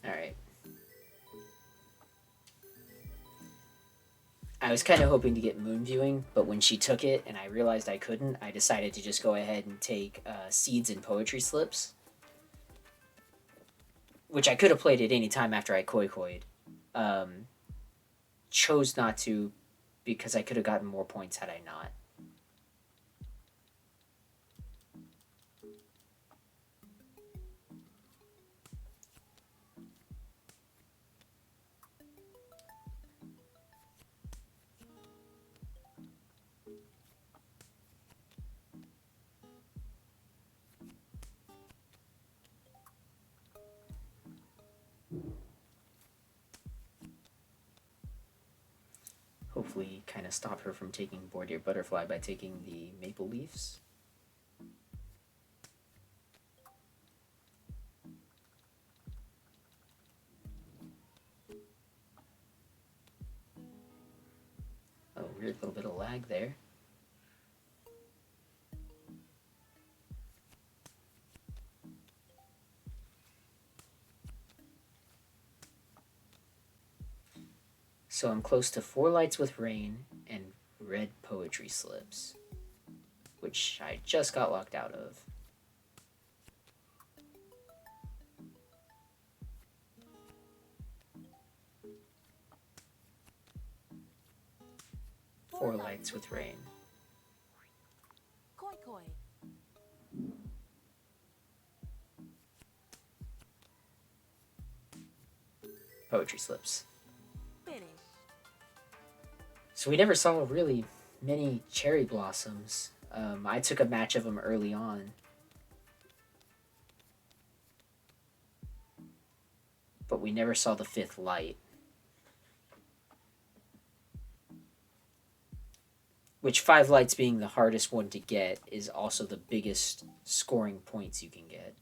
Alright. I was kind of hoping to get moon viewing, but when she took it and I realized I couldn't, I decided to just go ahead and take seeds and poetry slips. Which I could have played at any time after I koi-koi'd. Chose not to because I could have gotten more points had I not. Hopefully kind of stop her from taking Bordeaux Butterfly by taking the maple leaves. Oh, weird little bit of lag there. So I'm close to 4 lights with rain and red poetry slips, which I just got locked out of. Four lights with rain. Koi koi. Poetry slips. Finish. So we never saw really many cherry blossoms. I took a match of them early on. But we never saw the 5th light. Which 5 lights being the hardest one to get is also the biggest scoring points you can get.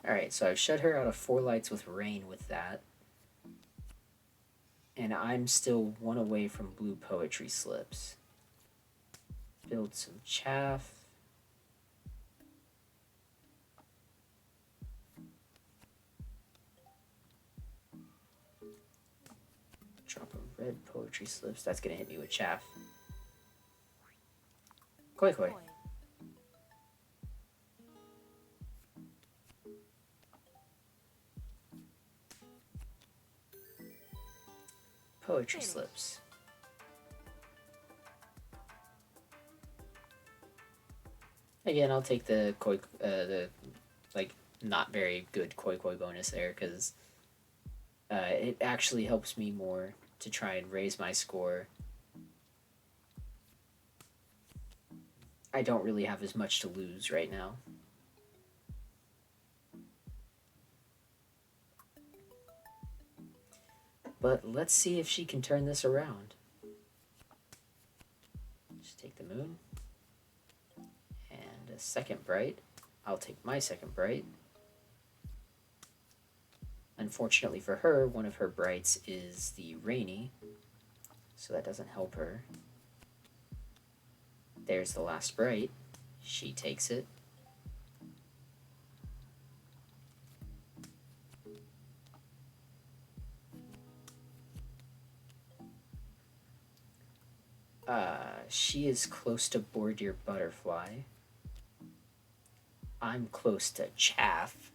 Alright, so I've shut her out of 4 lights with rain with that. And I'm still 1 away from blue poetry slips. Build some chaff. Drop a red poetry slips. That's gonna hit me with chaff. Koi koi. Poetry slips. Again, I'll take the koi, the like not very good koi koi bonus there because it actually helps me more to try and raise my score. I don't really have as much to lose right now. But let's see if she can turn this around. Just take the moon. And a second bright. I'll take my second bright. Unfortunately for her, one of her brights is the rainy. So that doesn't help her. There's the last bright. She takes it. She is close to Bordeaux Butterfly. I'm close to Chaff.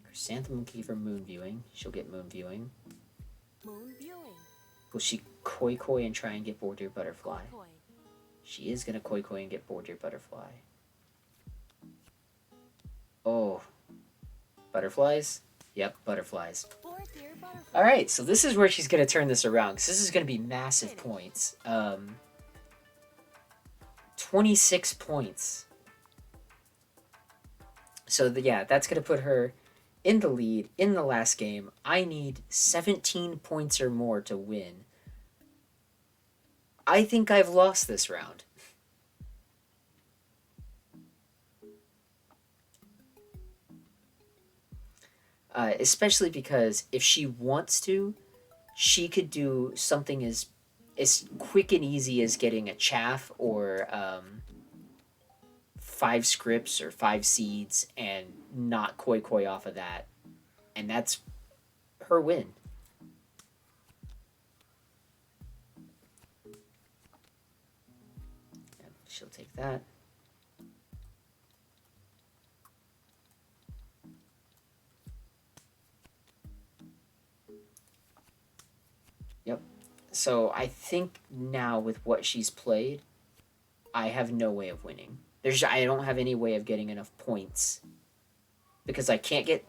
Chrysanthemum can give her moon viewing. She'll get moon viewing. Moon viewing. Will she koi koi and try and get Bordeaux Butterfly? Koi koi. She is going to koi koi and get Bordeaux Butterfly. Oh. Butterflies? Yep, butterflies. Alright, so this is where she's going to turn this around, because this is going to be massive points. 26 points. So, yeah, that's going to put her in the lead in the last game. I need 17 points or more to win. I think I've lost this round. Especially because if she wants to, she could do something as quick and easy as getting a chaff or 5 scripts or 5 seeds and not koi koi off of that. And that's her win. Yeah, she'll take that. Yep. So I think now with what she's played, I have no way of winning. I don't have any way of getting enough points because I can't get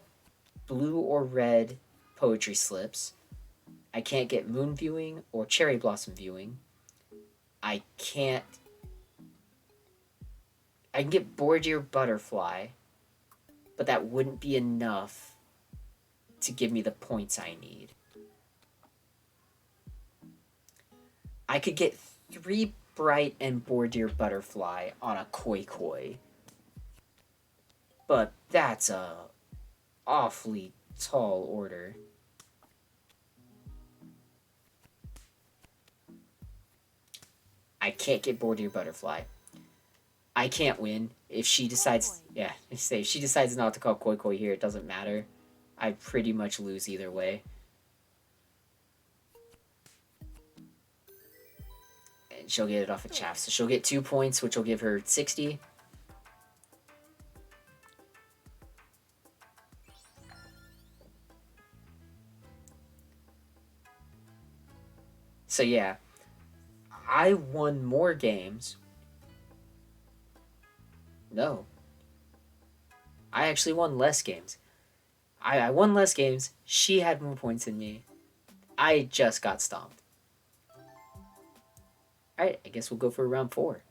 blue or red poetry slips. I can't get moon viewing or cherry blossom viewing. I can get Bordeaux Butterfly, but that wouldn't be enough to give me the points I need. I could get 3 bright and Bordeaux Butterfly on a koi koi, but that's a awfully tall order. I can't get Bordeaux Butterfly. I can't win. If she decides... Yeah, if she decides not to call koi koi here, it doesn't matter. I pretty much lose either way. And she'll get it off a chaff. So she'll get 2 points, which will give her 60. So yeah, I won more games. No. I actually won less games. I won less games. She had more points than me. I just got stomped. Alright, I guess we'll go for round 4.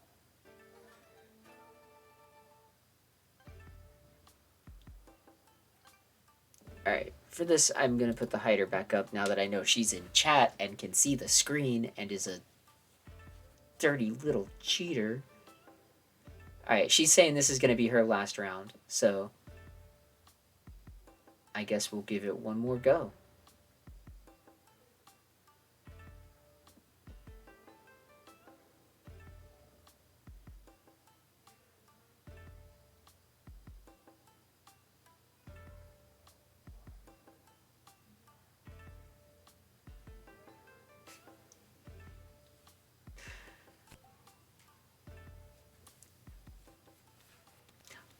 Alright, for this, I'm going to put the hider back up now that I know she's in chat and can see the screen and is a dirty little cheater. Alright, she's saying this is going to be her last round, so I guess we'll give it one more go.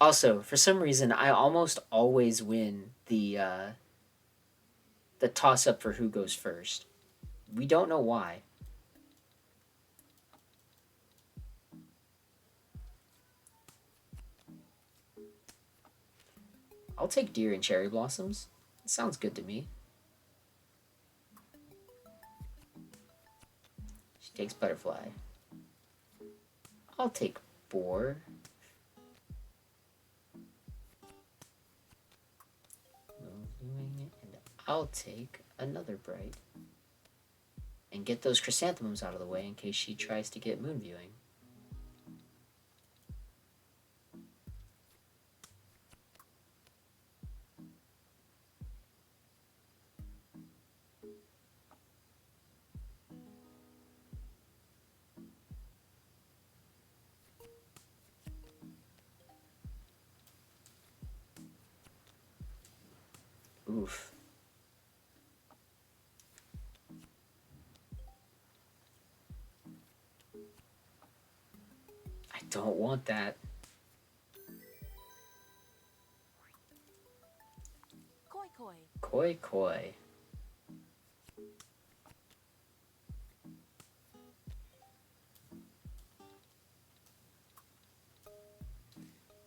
Also, for some reason, I almost always win the toss-up for who goes first. We don't know why. I'll take deer and cherry blossoms. It sounds good to me. She takes butterfly. I'll take boar. And I'll take another bright. And get those chrysanthemums out of the way in case she tries to get moon viewing. Oof. I don't want that. Koi koi. Koi koi.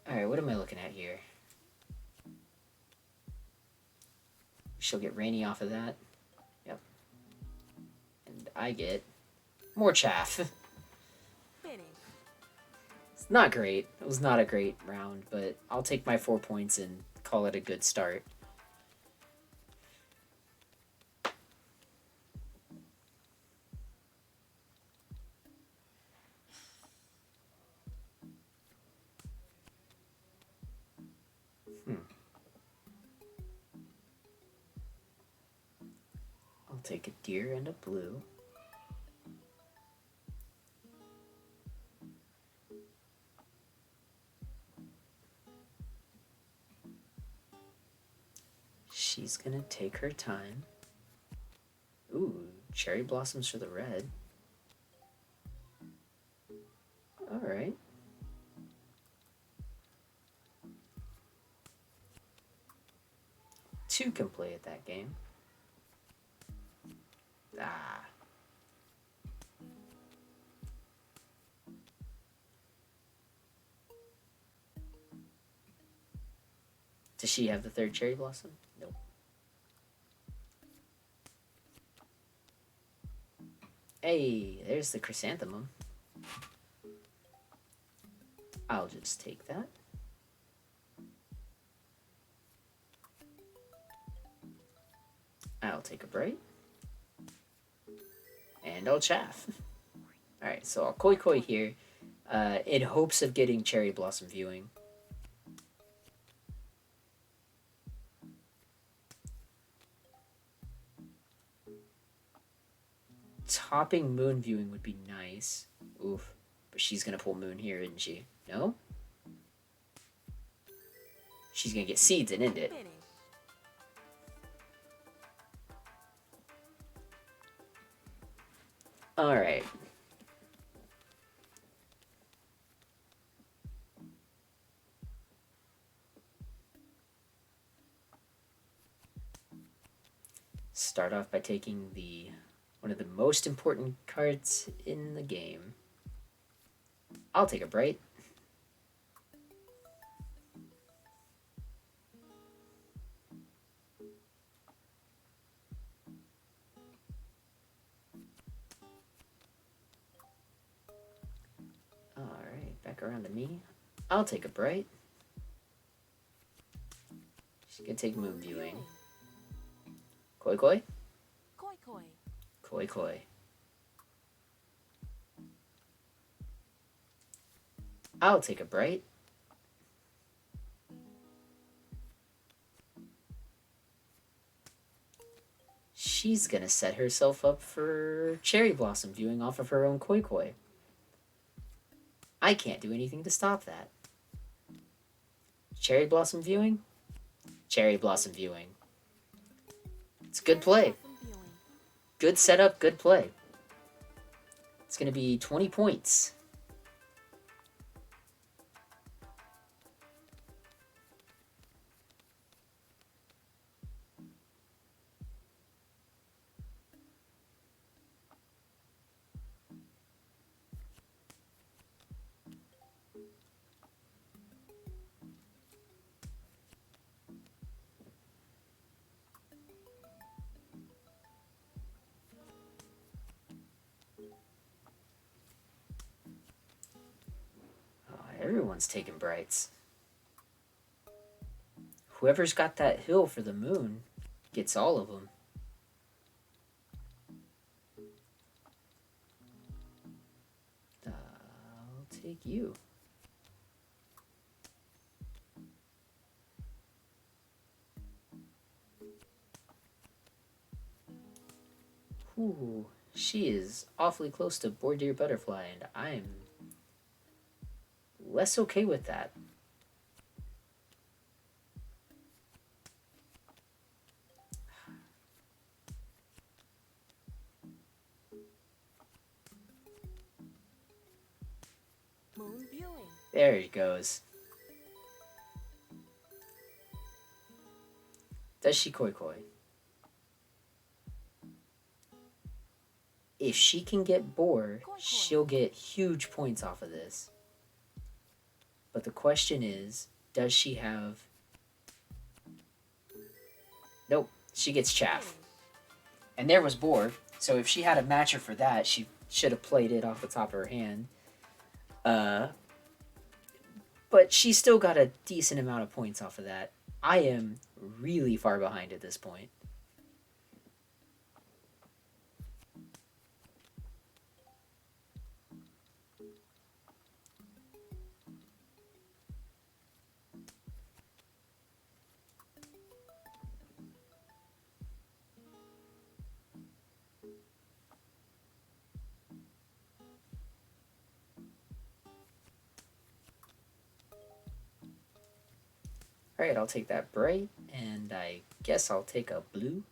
Alright, what am I looking at here? She'll get rainy off of that. Yep. And I get more chaff. Finish. It's not great. It was not a great round, but I'll take my 4 points and call it a good start. I'll take a deer and a blue. She's gonna take her time. Ooh, cherry blossoms for the red. Alright. Two can play at that game. Ah. Does she have the third cherry blossom? Nope. Hey, there's the chrysanthemum. I'll just take that. I'll take a bright. And I'll chaff. Alright, so I'll koi koi here in hopes of getting cherry blossom viewing. Topping moon viewing would be nice. Oof. But she's gonna pull moon here, isn't she? No? She's gonna get seeds and end it. Finish. Alright. Start off by taking one of the most important cards in the game. I'll take a bright. Alright, back around to me. I'll take a bright. She's gonna take moon viewing. Koi koi? Koi koi. Koi koi. I'll take a bright. She's gonna set herself up for cherry blossom viewing off of her own koi koi. I can't do anything to stop that. Cherry blossom viewing? Cherry blossom viewing. It's good play. Good setup, good play. It's gonna be 20 points. Everyone's taking brights. Whoever's got that hill for the moon gets all of them. I'll take you. Ooh, she is awfully close to Bordeaux Butterfly, and I'm less okay with that. Moon viewing. There it goes. Does she koi koi? If she can get boar, she'll get huge points off of this. But the question is, does she have... Nope, she gets chaff. And there was boar, so if she had a matcher for that, she should have played it off the top of her hand. But she still got a decent amount of points off of that. I am really far behind at this point. Alright, I'll take that bright, and I guess I'll take a blue.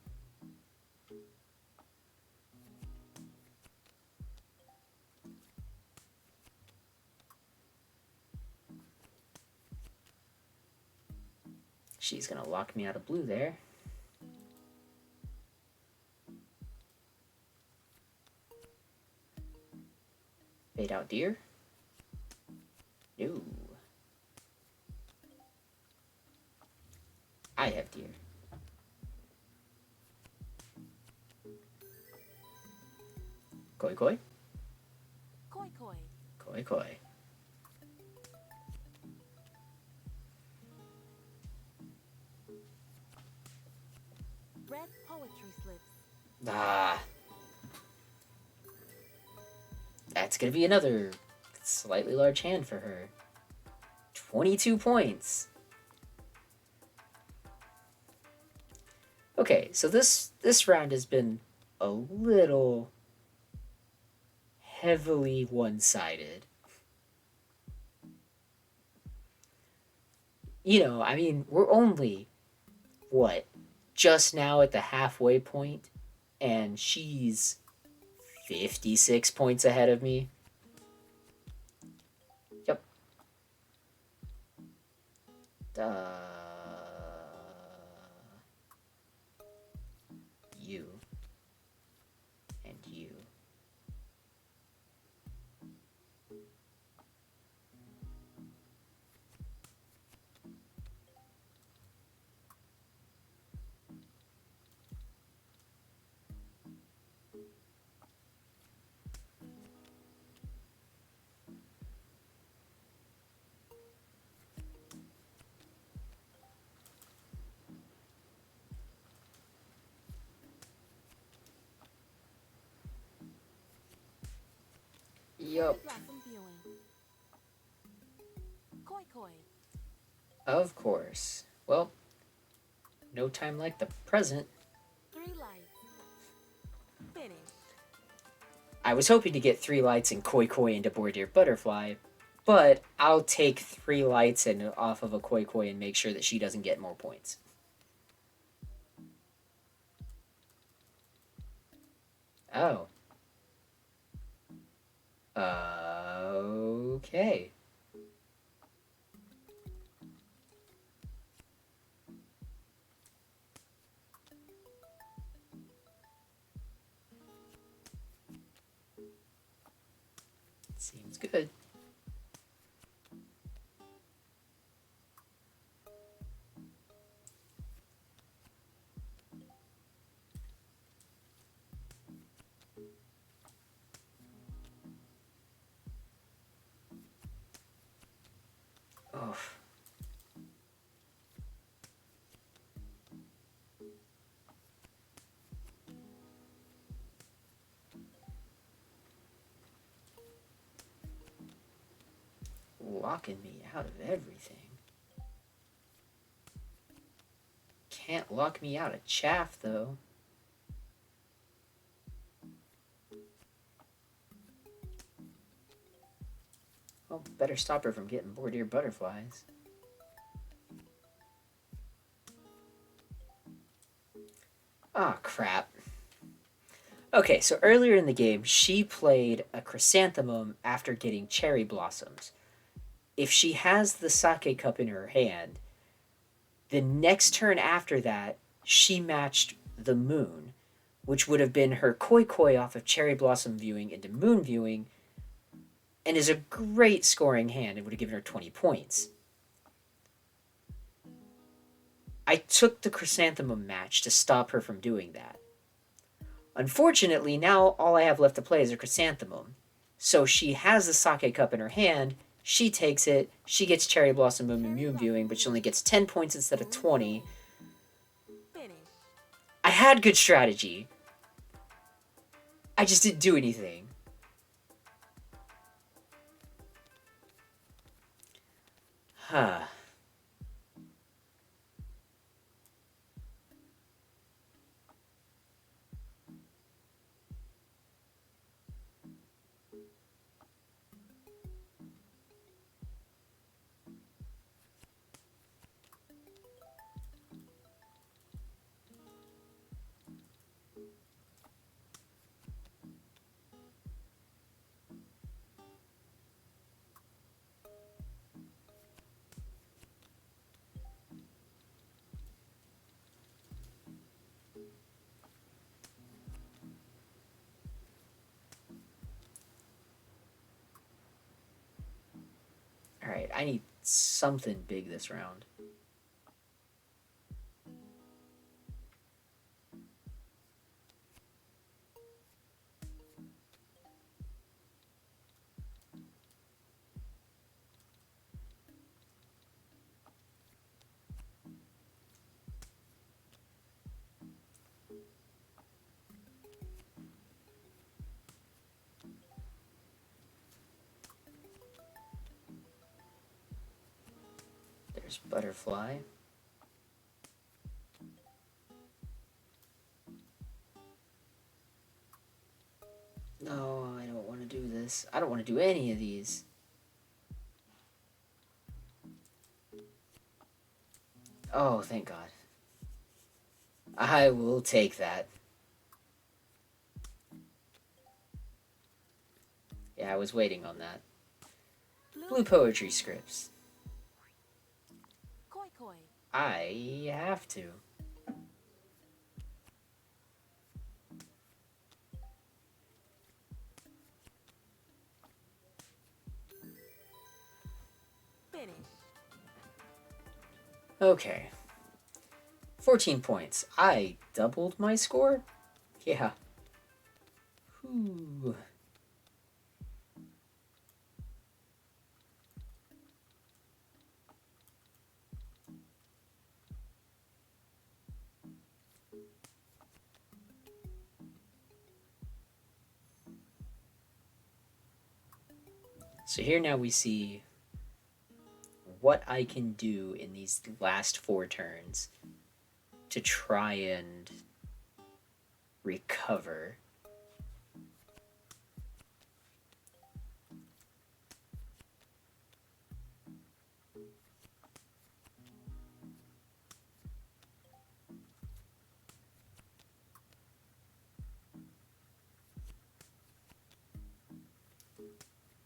She's gonna lock me out of blue there. Fade out deer. No. I have deer. Koi koi? Koi koi. Koi koi. Red poetry slips. Ah. That's gonna be another slightly large hand for her. 22 points. Okay, so this round has been a little heavily one-sided. You know, I mean, we're only, what, just now at the halfway point, and she's 56 points ahead of me. Yep. You. And you. Yup. Blossom viewing. Koi Koi. Of course. Well, no time like the present. 3 lights. Finish. I was hoping to get 3 lights and Koi Koi into Bordeaux Butterfly, but I'll take 3 lights and off of a Koi Koi and make sure that she doesn't get more points. Oh. Okay. Seems good. Oh. Locking me out of everything. Can't lock me out of chaff, though. Well, better stop her from getting Bordeaux Butterflies. Ah, crap. Okay, so earlier in the game, she played a chrysanthemum after getting cherry blossoms. If she has the sake cup in her hand, the next turn after that, she matched the moon, which would have been her Koi Koi off of cherry blossom viewing into moon viewing, and is a great scoring hand. It would have given her 20 points. I took the chrysanthemum match to stop her from doing that. Unfortunately, now all I have left to play is a chrysanthemum. So she has the sake cup in her hand, she takes it, she gets cherry blossom moon viewing, but she only gets 10 points instead of 20. Finish. I had good strategy. I just didn't do anything. Huh. Alright, I need something big this round. There's butterfly. No, I don't want to do this. I don't want to do any of these. Oh, thank God. I will take that. Yeah, I was waiting on that. Blue poetry scripts. Koi Koi. I have to. Finish. Okay. 14 points. I doubled my score? Yeah. Whew. So here now we see what I can do in these last 4 turns to try and recover.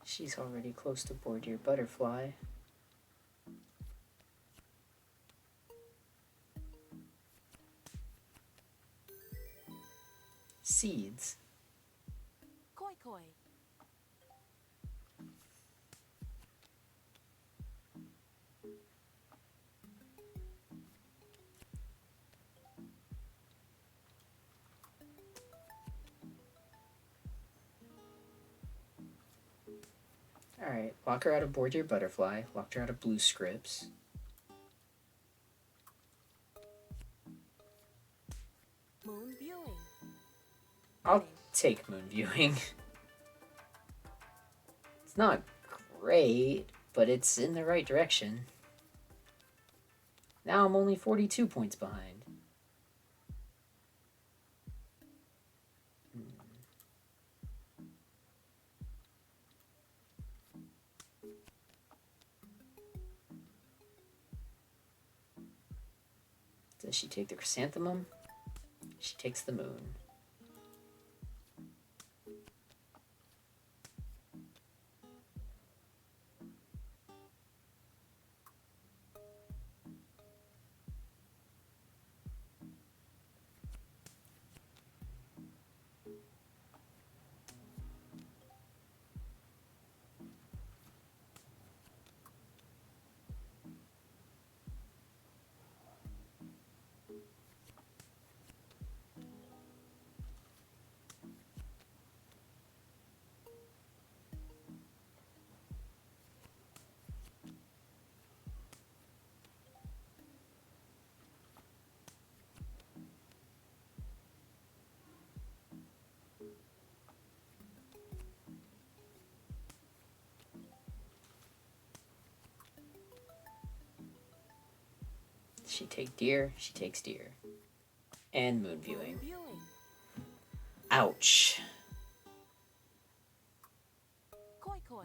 She's already close to board your butterfly. Seeds. Koi koi. Alright, lock her out of board your butterfly. Locked her out of blue scripts. Moon viewing. I'll take moon viewing. It's not great, but it's in the right direction. Now I'm only 42 points behind. Does she take the chrysanthemum? She takes the moon. She take deer, she takes deer. And moon viewing. Moon viewing. Ouch. Koi koi.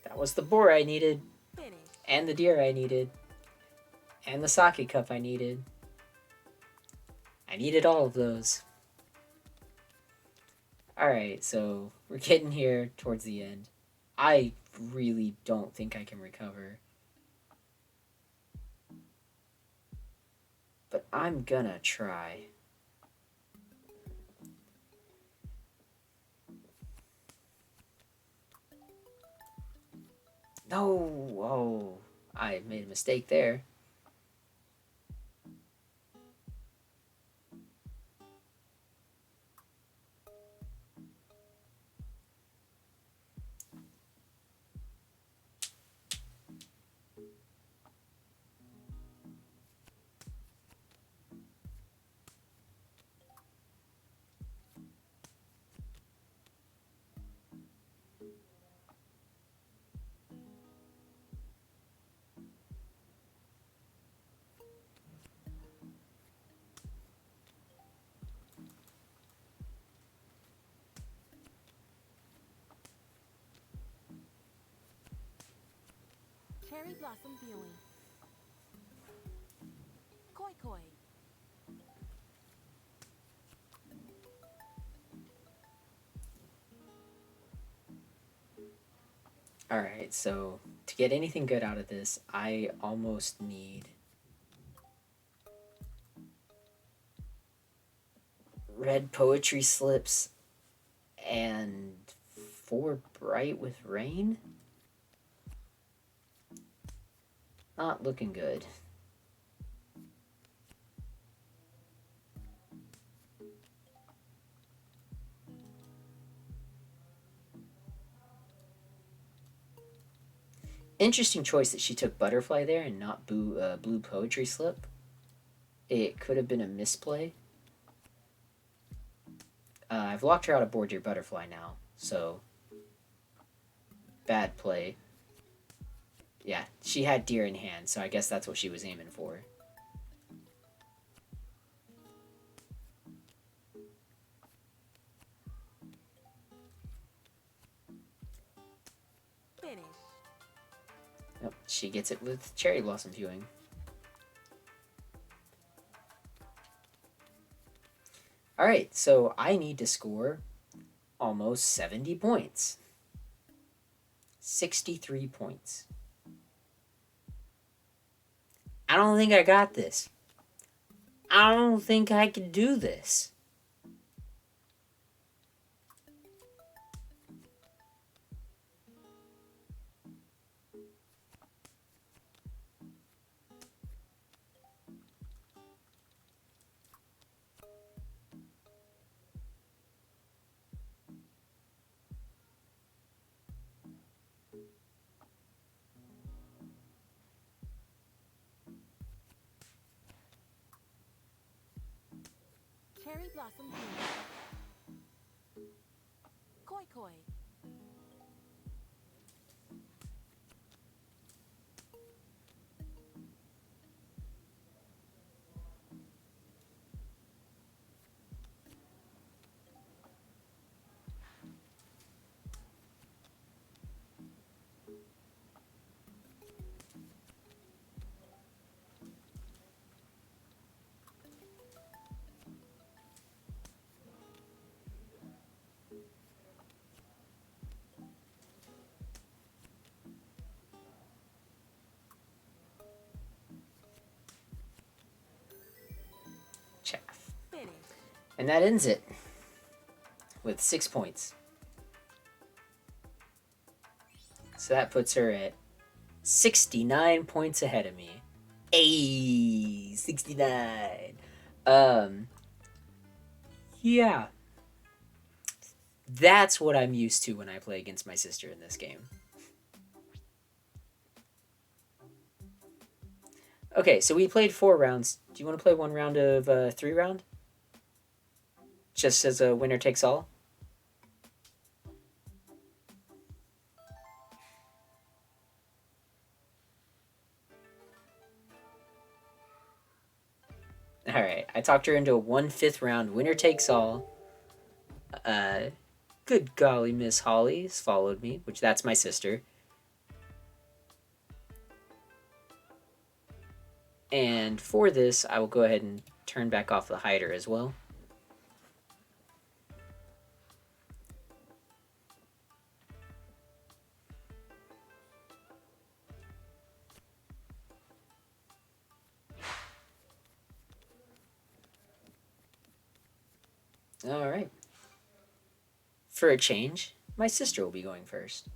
That was the boar I needed. Finish. And the deer I needed. And the sake cup I needed. I needed all of those. Alright, so we're getting here towards the end. I really don't think I can recover. But I'm gonna try. No! Oh, I made a mistake there. Cherry blossom viewing. Koi koi. Alright, so to get anything good out of this, I almost need red poetry slips and 4 bright with rain? Not looking good. Interesting choice that she took butterfly there and not blue poetry slip. It could have been a misplay. I've locked her out of Board Your Butterfly now, so bad play. Yeah, she had deer in hand, so I guess that's what she was aiming for. Finish. Nope, she gets it with Cherry Blossom Viewing. Alright, so I need to score almost 70 points. 63 points. I don't think I got this. I don't think I can do this. Cherry blossom viewing. Koi koi. Chaff. Finish. And that ends it with 6 points. So that puts her at 69 points ahead of me. Ayy, 69. Yeah. That's what I'm used to when I play against my sister in this game. Okay, so we played 4 rounds. Do you want to play 1 round of 3 round? Just as a winner takes all? Alright, I talked her into a 1/5 round winner takes all. Good golly, Miss Holly's followed me, which that's my sister. And for this, I will go ahead and turn back off the hider as well. Alright. For a change, my sister will be going first.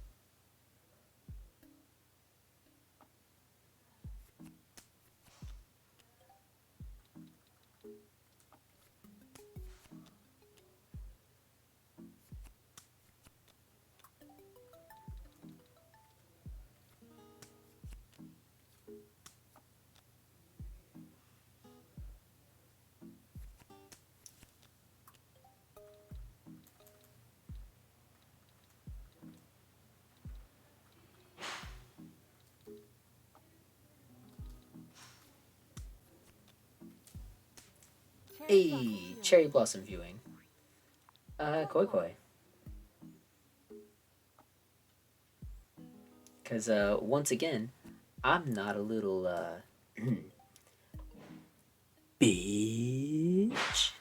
Hey, Cherry Blossom Viewing. Koi Koi. Because, once again, I'm not a little, bitch.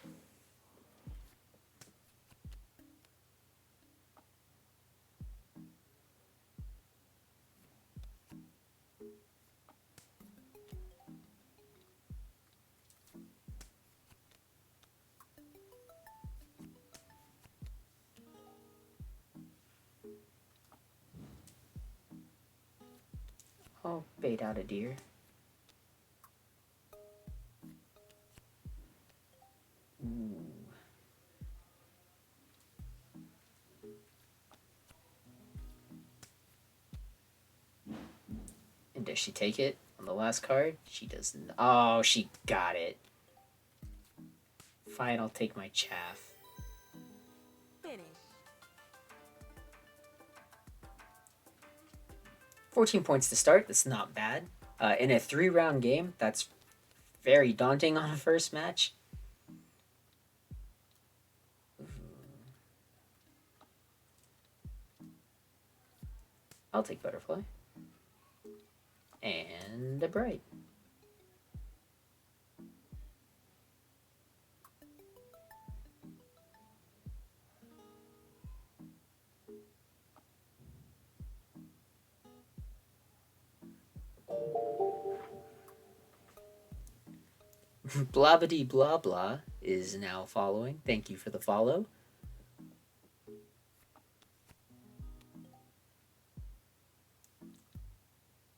I'll bait out a deer. Ooh. And does she take it on the last card? She doesn't. Oh, she got it. Fine, I'll take my chaff. Finish. 14 points to start. That's not bad. In a 3-round game, that's very daunting on a first match. I'll take butterfly. And a bright. Blabbity blah blah is now following. Thank you for the follow.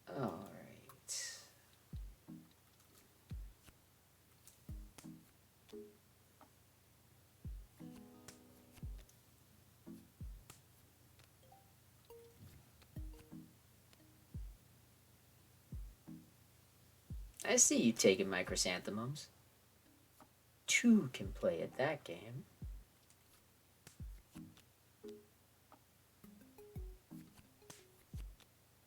All right. I see you taking my chrysanthemums. 2 can play at that game.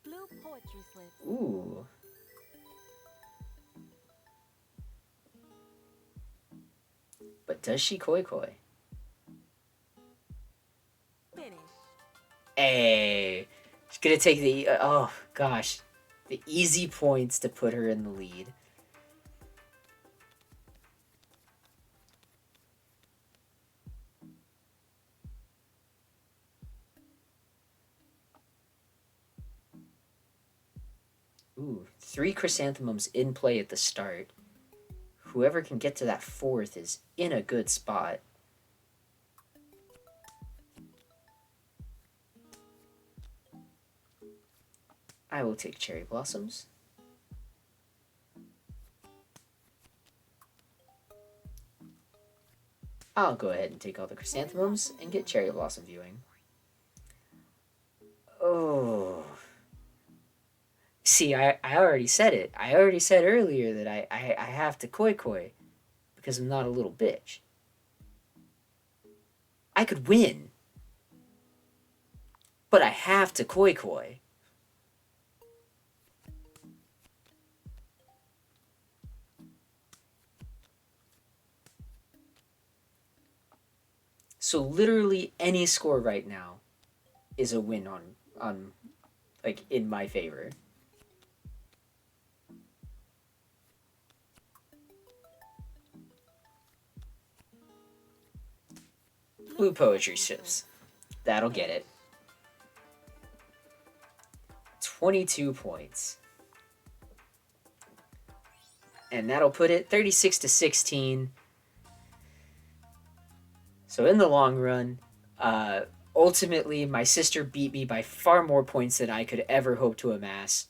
Blue poetry slips. Ooh. But does she koi koi? Finish. Hey. She's gonna take the... oh, gosh. The easy points to put her in the lead. Ooh, 3 chrysanthemums in play at the start. Whoever can get to that 4th is in a good spot. I will take cherry blossoms. I'll go ahead and take all the chrysanthemums and get cherry blossom viewing. Oh. See, I already said it. I already said earlier that I have to koi koi because I'm not a little bitch. I could win, but I have to koi koi. So literally any score right now is a win on like in my favor. Blue poetry ships. That'll get it. 22 points. And that'll put it 36 to 16. So in the long run, ultimately my sister beat me by far more points than I could ever hope to amass.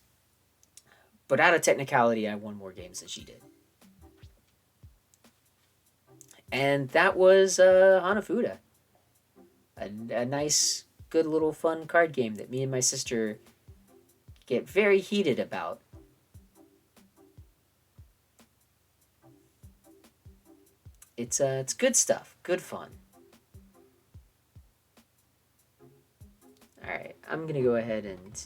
But out of technicality, I won more games than she did. And that was Hanafuda. A nice, good little fun card game that me and my sister get very heated about. It's good stuff, good fun. All right, I'm gonna go ahead and